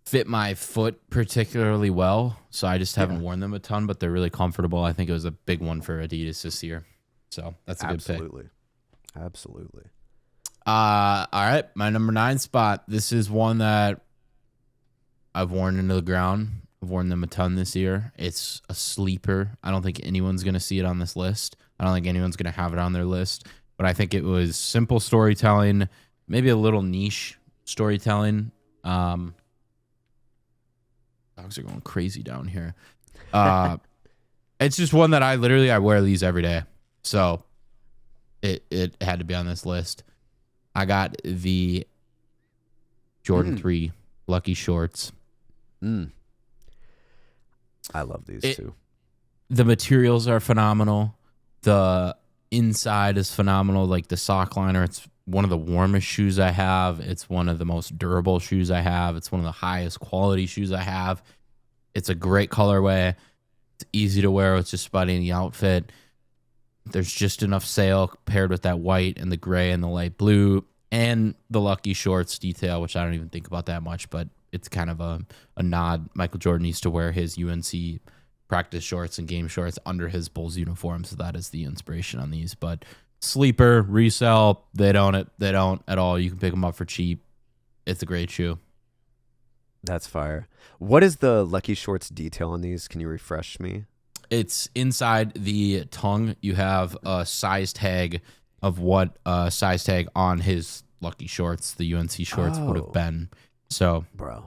fit my foot particularly well, so I just haven't worn them a ton, but they're really comfortable. I think it was a big one for Adidas this year, so that's a good pick. Absolutely. All right, my number 9 spot. This is one that I've worn into the ground. I've worn them a ton this year. It's a sleeper. I don't think anyone's going to see it on this list. I don't think anyone's going to have it on their list, but I think it was simple storytelling, maybe a little niche storytelling. Dogs are going crazy down here. It's just one that I wear these every day. So it had to be on this list. I got the Jordan 3 Lucky Shorts. I love these too. The materials are phenomenal. The inside is phenomenal. Like the sock liner, it's one of the warmest shoes I have. It's one of the most durable shoes I have. It's one of the highest quality shoes I have. It's a great colorway. It's easy to wear with just about any outfit. There's just enough sail paired with that white and the gray and the light blue and the Lucky Shorts detail, which I don't even think about that much, but it's kind of a nod. Michael Jordan used to wear his UNC practice shorts and game shorts under his Bulls uniform, so that is the inspiration on these. But sleeper, resell, they don't at all. You can pick them up for cheap. It's a great shoe. That's fire. What is the Lucky Shorts detail on these? Can you refresh me? It's inside the tongue. You have a size tag of what size tag on his Lucky Shorts, the UNC shorts, would have been. So, bro,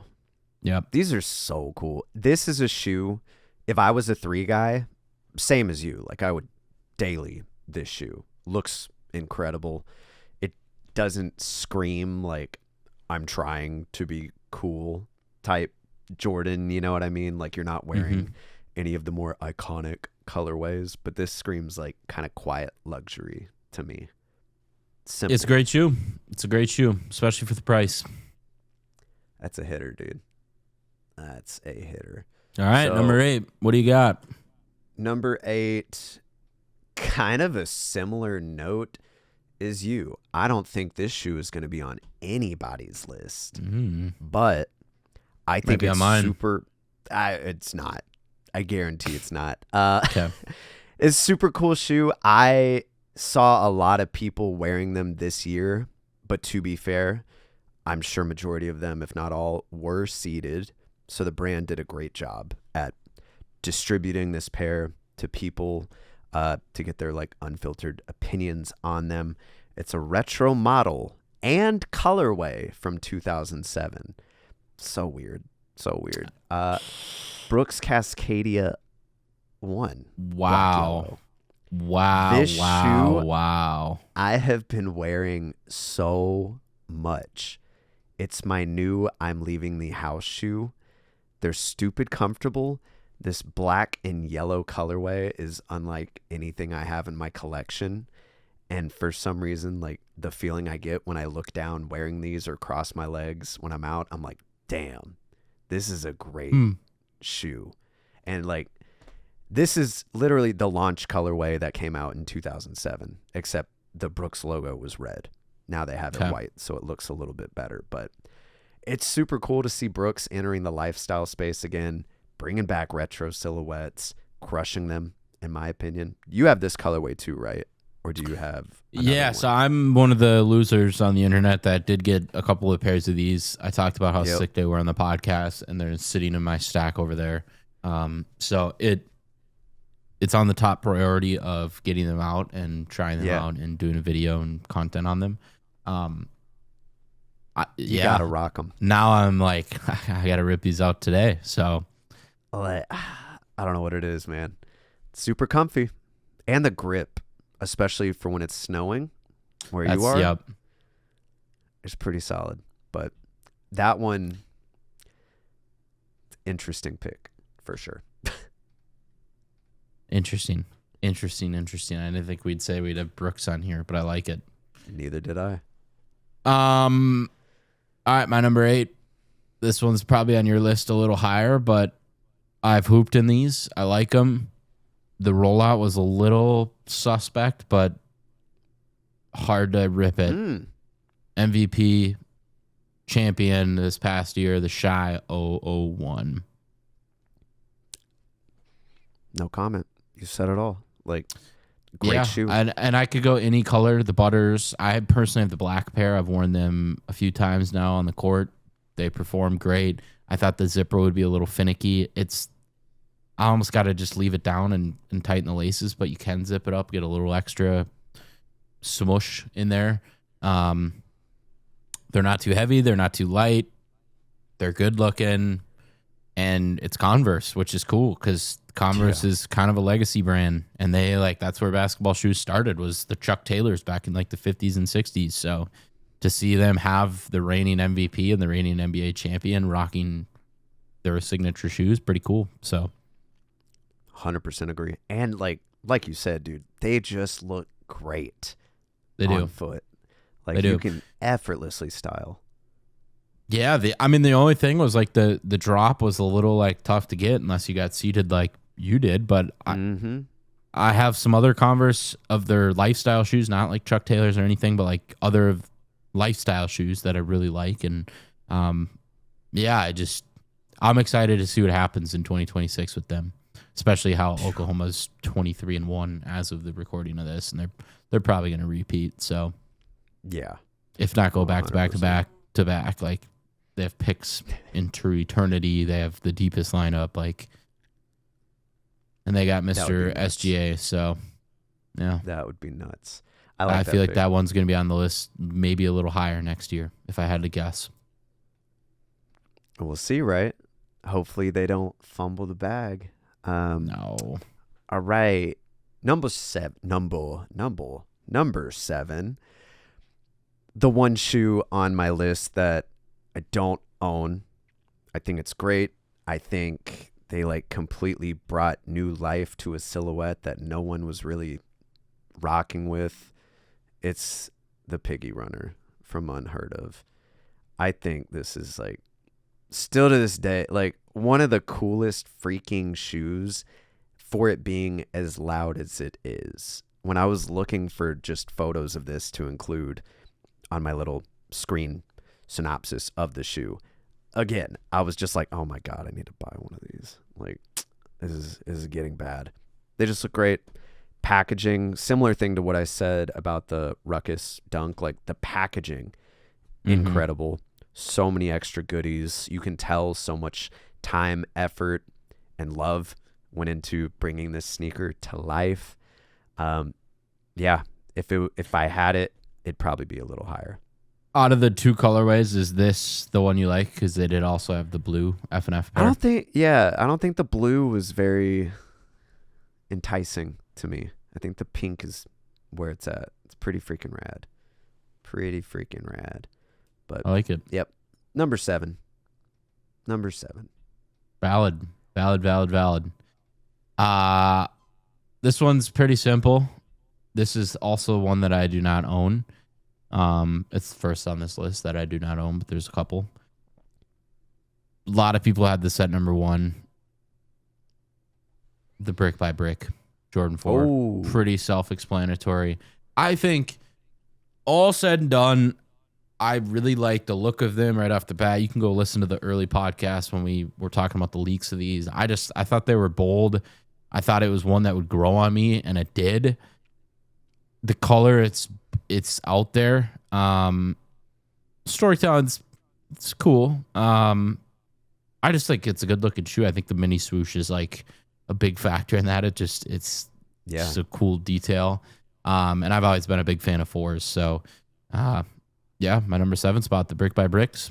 yeah, these are so cool. This is a shoe. If I was a 3 guy, same as you, like I would daily this shoe. Looks incredible. It doesn't scream like I'm trying to be cool type Jordan, you know what I mean? Like you're not wearing any of the more iconic colorways, but this screams like kind of quiet luxury to me. Simple. It's a great shoe. It's a great shoe, especially for the price. That's a hitter, dude. That's a hitter. All right, So, number 8. What do you got? Number 8, kind of a similar note, is you. I don't think this shoe is going to be on anybody's list, but I think it's super. It's not. I guarantee it's not. Okay. It's super cool shoe. I saw a lot of people wearing them this year, but to be fair, I'm sure majority of them, if not all, were seeded. So the brand did a great job at distributing this pair to people to get their like unfiltered opinions on them. It's a retro model and colorway from 2007. So weird. So weird. Brooks Cascadia 1. Wow. This shoe, Wow. I have been wearing so much. It's my new I'm leaving the house shoe. They're stupid comfortable. This black and yellow colorway is unlike anything I have in my collection. And for some reason, like the feeling I get when I look down wearing these or cross my legs when I'm out, I'm like, damn, this is a great shoe. And like, this is literally the launch colorway that came out in 2007, except the Brooks logo was red. Now they have it white, so it looks a little bit better. But it's super cool to see Brooks entering the lifestyle space again, bringing back retro silhouettes, crushing them, in my opinion. You have this colorway too, right? Or do you have one? So I'm one of the losers on the internet that did get a couple of pairs of these. I talked about how sick they were on the podcast, and they're sitting in my stack over there. So it's on the top priority of getting them out and trying them out and doing a video and content on them. You gotta rock them. Now I'm like, I gotta rip these out today. So I don't know what it is, man. It's super comfy, and the grip, especially for when it's snowing, where you are, it's pretty solid. But that one, interesting pick for sure. Interesting. I didn't think we'd say we'd have Brooks on here, but I like it. Neither did I. All right, my number 8. This one's probably on your list a little higher, but I've hooped in these. I like them. The rollout was a little suspect, but hard to rip it. MVP champion this past year, the Shy 001. No comment. You said it all. Like, great shoe. And I could go any color. The Butters, I personally have the black pair. I've worn them a few times now on the court. They perform great. I thought the zipper would be a little finicky. I almost got to just leave it down and tighten the laces, but you can zip it up, get a little extra smush in there. They're not too heavy. They're not too light. They're good looking. And it's Converse, which is cool because Converse is kind of a legacy brand. And that's where basketball shoes started, was the Chuck Taylors back in like the 50s and 60s. So to see them have the reigning MVP and the reigning NBA champion rocking their signature shoes, pretty cool. So 100% agree. And like you said, dude, they just look great. They do. On foot. Like you can effortlessly style. Yeah, the only thing was like the drop was a little like tough to get unless you got seated like you did. But I have some other Converse of their lifestyle shoes, not like Chuck Taylors or anything, but like other lifestyle shoes that I really like. And I'm excited to see what happens in 2026 with them, especially how Oklahoma's 23-1 as of the recording of this, and they're probably going to repeat. So yeah, if not go back to back, like. They have picks into eternity. They have the deepest lineup, and they got Mr. SGA. So, yeah, that would be nuts. I feel like that one's going to be on the list, maybe a little higher next year, if I had to guess. We'll see, right? Hopefully, they don't fumble the bag. No. All right, number 7. The one shoe on my list that I don't own. I think it's great. I think they like completely brought new life to a silhouette that no one was really rocking with. It's the Piggy Runner from Unheard Of. I think this is like still to this day like one of the coolest freaking shoes for it being as loud as it is. When I was looking for just photos of this to include on my little screen synopsis of the shoe, again, I was just like, oh my God, I need to buy one of these. Like, this is getting bad. They just look great. Packaging, similar thing to what I said about the Ruckus Dunk, like the packaging, incredible. So many extra goodies. You can tell so much time, effort, and love went into bringing this sneaker to life. Yeah, if I had it, it'd probably be a little higher. Out of the two colorways, is this the one you like? Because they did also have the blue F&F pair. I don't think the blue was very enticing to me. I think the pink is where it's at. It's pretty freaking rad. But I like it. Yep. Number 7. Valid. This one's pretty simple. This is also one that I do not own. It's the first on this list that I do not own, but there's a couple. A lot of people had this at number 1. The Brick by Brick Jordan 4. Oh. Pretty self-explanatory. I think all said and done, I really like the look of them right off the bat. You can go listen to the early podcast when we were talking about the leaks of these. I thought they were bold. I thought it was one that would grow on me, and it did. The color, it's out there. Storytelling's it's cool. I just think it's a good looking shoe. I think the mini swoosh is like a big factor in that. It's just a cool detail. And I've always been a big fan of 4s. So, yeah, my number 7 spot, the Brick by Bricks.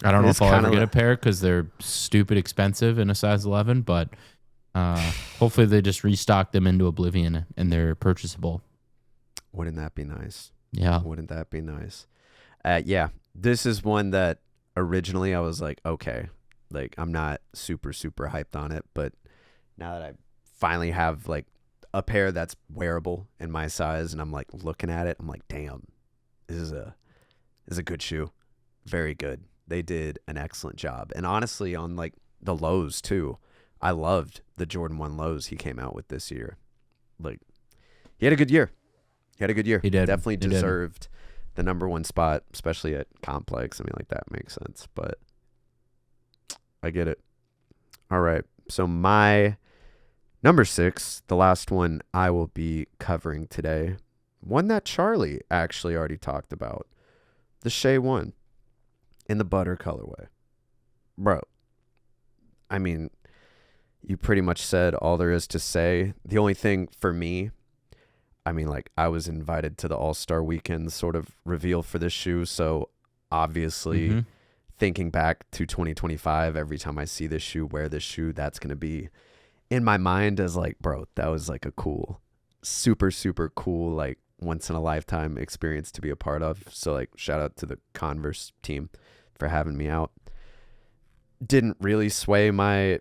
I don't know if I'll ever get a pair because they're stupid expensive in a size 11, but hopefully they just restock them into oblivion and they're purchasable. Wouldn't that be nice? Yeah. Wouldn't that be nice? Yeah, this is one that originally I was like, okay, like I'm not super, super hyped on it. But now that I finally have like a pair that's wearable in my size and I'm like looking at it, I'm like, damn, this is a good shoe. Very good. They did an excellent job. And honestly, on like the lows too, I loved the Jordan 1 lows he came out with this year. Like, he had a good year. He did. Definitely deserved the number 1 spot, especially at Complex. I mean, like, that makes sense, but I get it. All right. So my number 6, the last one I will be covering today, one that Charley actually already talked about, the Shea 1 in the butter colorway. Bro, I mean, you pretty much said all there is to say. The only thing for me, I mean, like, I was invited to the All-Star Weekend sort of reveal for this shoe, so obviously thinking back to 2025, every time I see this shoe, wear this shoe, that's going to be in my mind as like, bro, that was like a cool, super, super cool, like once-in-a-lifetime experience to be a part of. So, like, shout out to the Converse team for having me out. Didn't really sway my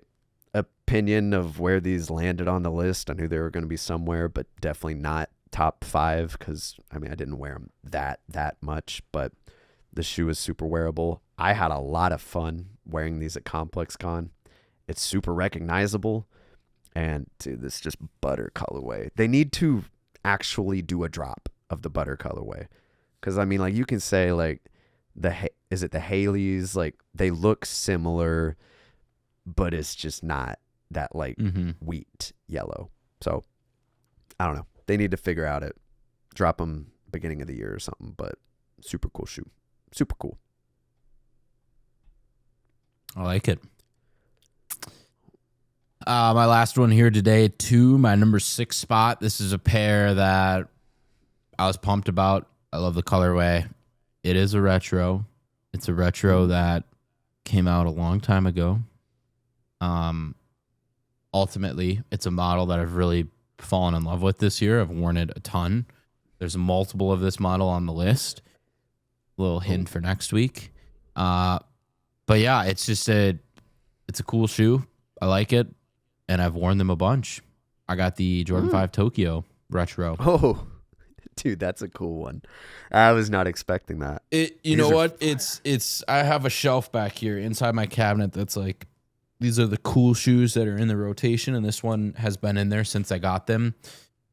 opinion of where these landed on the list. I knew they were going to be somewhere, but definitely not top 5 because, I mean, I didn't wear them that much, but the shoe is super wearable. I had a lot of fun wearing these at Complex Con. It's super recognizable, and dude, this just butter colorway. They need to actually do a drop of the butter colorway because, I mean, like, you can say like is it the Haleys? Like, they look similar, but it's just not that like wheat yellow. So I don't know. They need to figure out it. Drop them beginning of the year or something, but super cool shoe. Super cool. I like it. My last one here today, too, my number 6 spot. This is a pair that I was pumped about. I love the colorway. It is a retro. It's a retro that came out a long time ago. Ultimately, it's a model that I've really fallen in love with this year. I've worn it a ton. There's multiple of this model on the list. Little hint for next week. But yeah, it's just it's a cool shoe. I like it, and I've worn them a bunch. I got the Jordan 5 Tokyo retro. Oh, dude, that's a cool one. I was not expecting that. You know what? It's. I have a shelf back here inside my cabinet that's like, these are the cool shoes that are in the rotation, and this one has been in there since I got them.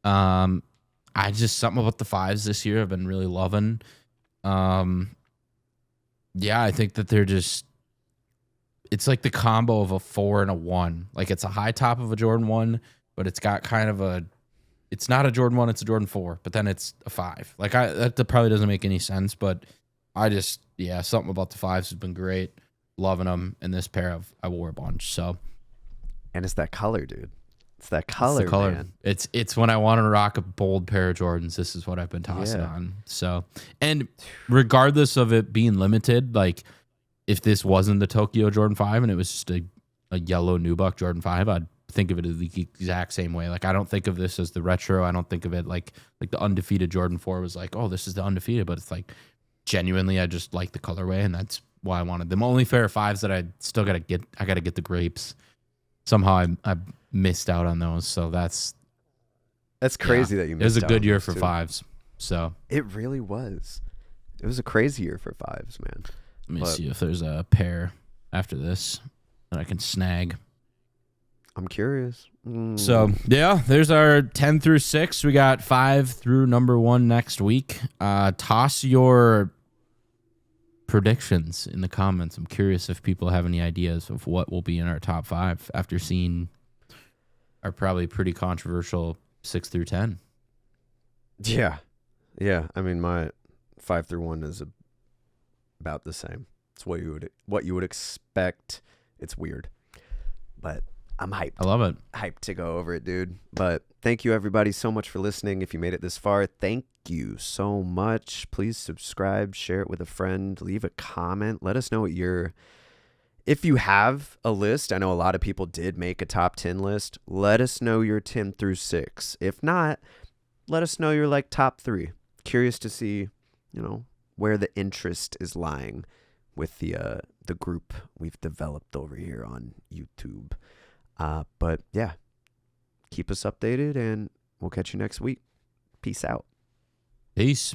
I just, something about the 5s this year I've been really loving. Yeah, I think that they're just, it's like the combo of a 4 and a 1. Like, it's a high top of a Jordan 1, but it's got kind of a, it's not a Jordan 1, it's a Jordan 4, but then it's a 5. Like, that probably doesn't make any sense, but I just, yeah, something about the 5s has been great. Loving them, and this pair I wore a bunch. So, and it's that color, dude. It's that color, man. It's when I want to rock a bold pair of Jordans. This is what I've been tossing on. So, and regardless of it being limited, like if this wasn't the Tokyo Jordan 5 and it was just a yellow nubuck Jordan 5, I'd think of it the exact same way. Like, I don't think of this as the retro. I don't think of it like the undefeated Jordan 4 was like, oh, this is the undefeated, but it's like genuinely I just like the colorway, and that's why I wanted them. Only pair of 5s that I still gotta get. I gotta get the grapes. Somehow I missed out on those, so that's crazy that you missed out. It was a good year for 5s. So it really was. It was a crazy year for 5s, man. Let me see if there's a pair after this that I can snag. I'm curious. So yeah, there's our 10 through 6. We got 5 through number 1 next week. Toss your predictions in the comments. I'm curious if people have any ideas of what will be in our top 5 after seeing our probably pretty controversial 6 through 10. Yeah. I mean, my 5 through 1 is about the same. It's what you would expect. It's weird, but I'm hyped. I love it. Hyped to go over it, dude. But thank you, everybody, so much for listening. If you made it this far, thank you so much. Please subscribe, share it with a friend, leave a comment. Let us know what if you have a list. I know a lot of people did make a top 10 list. Let us know your 10 through 6. If not, let us know your top 3. Curious to see, where the interest is lying with the group we've developed over here on YouTube. But yeah, keep us updated, and we'll catch you next week. Peace out. Peace.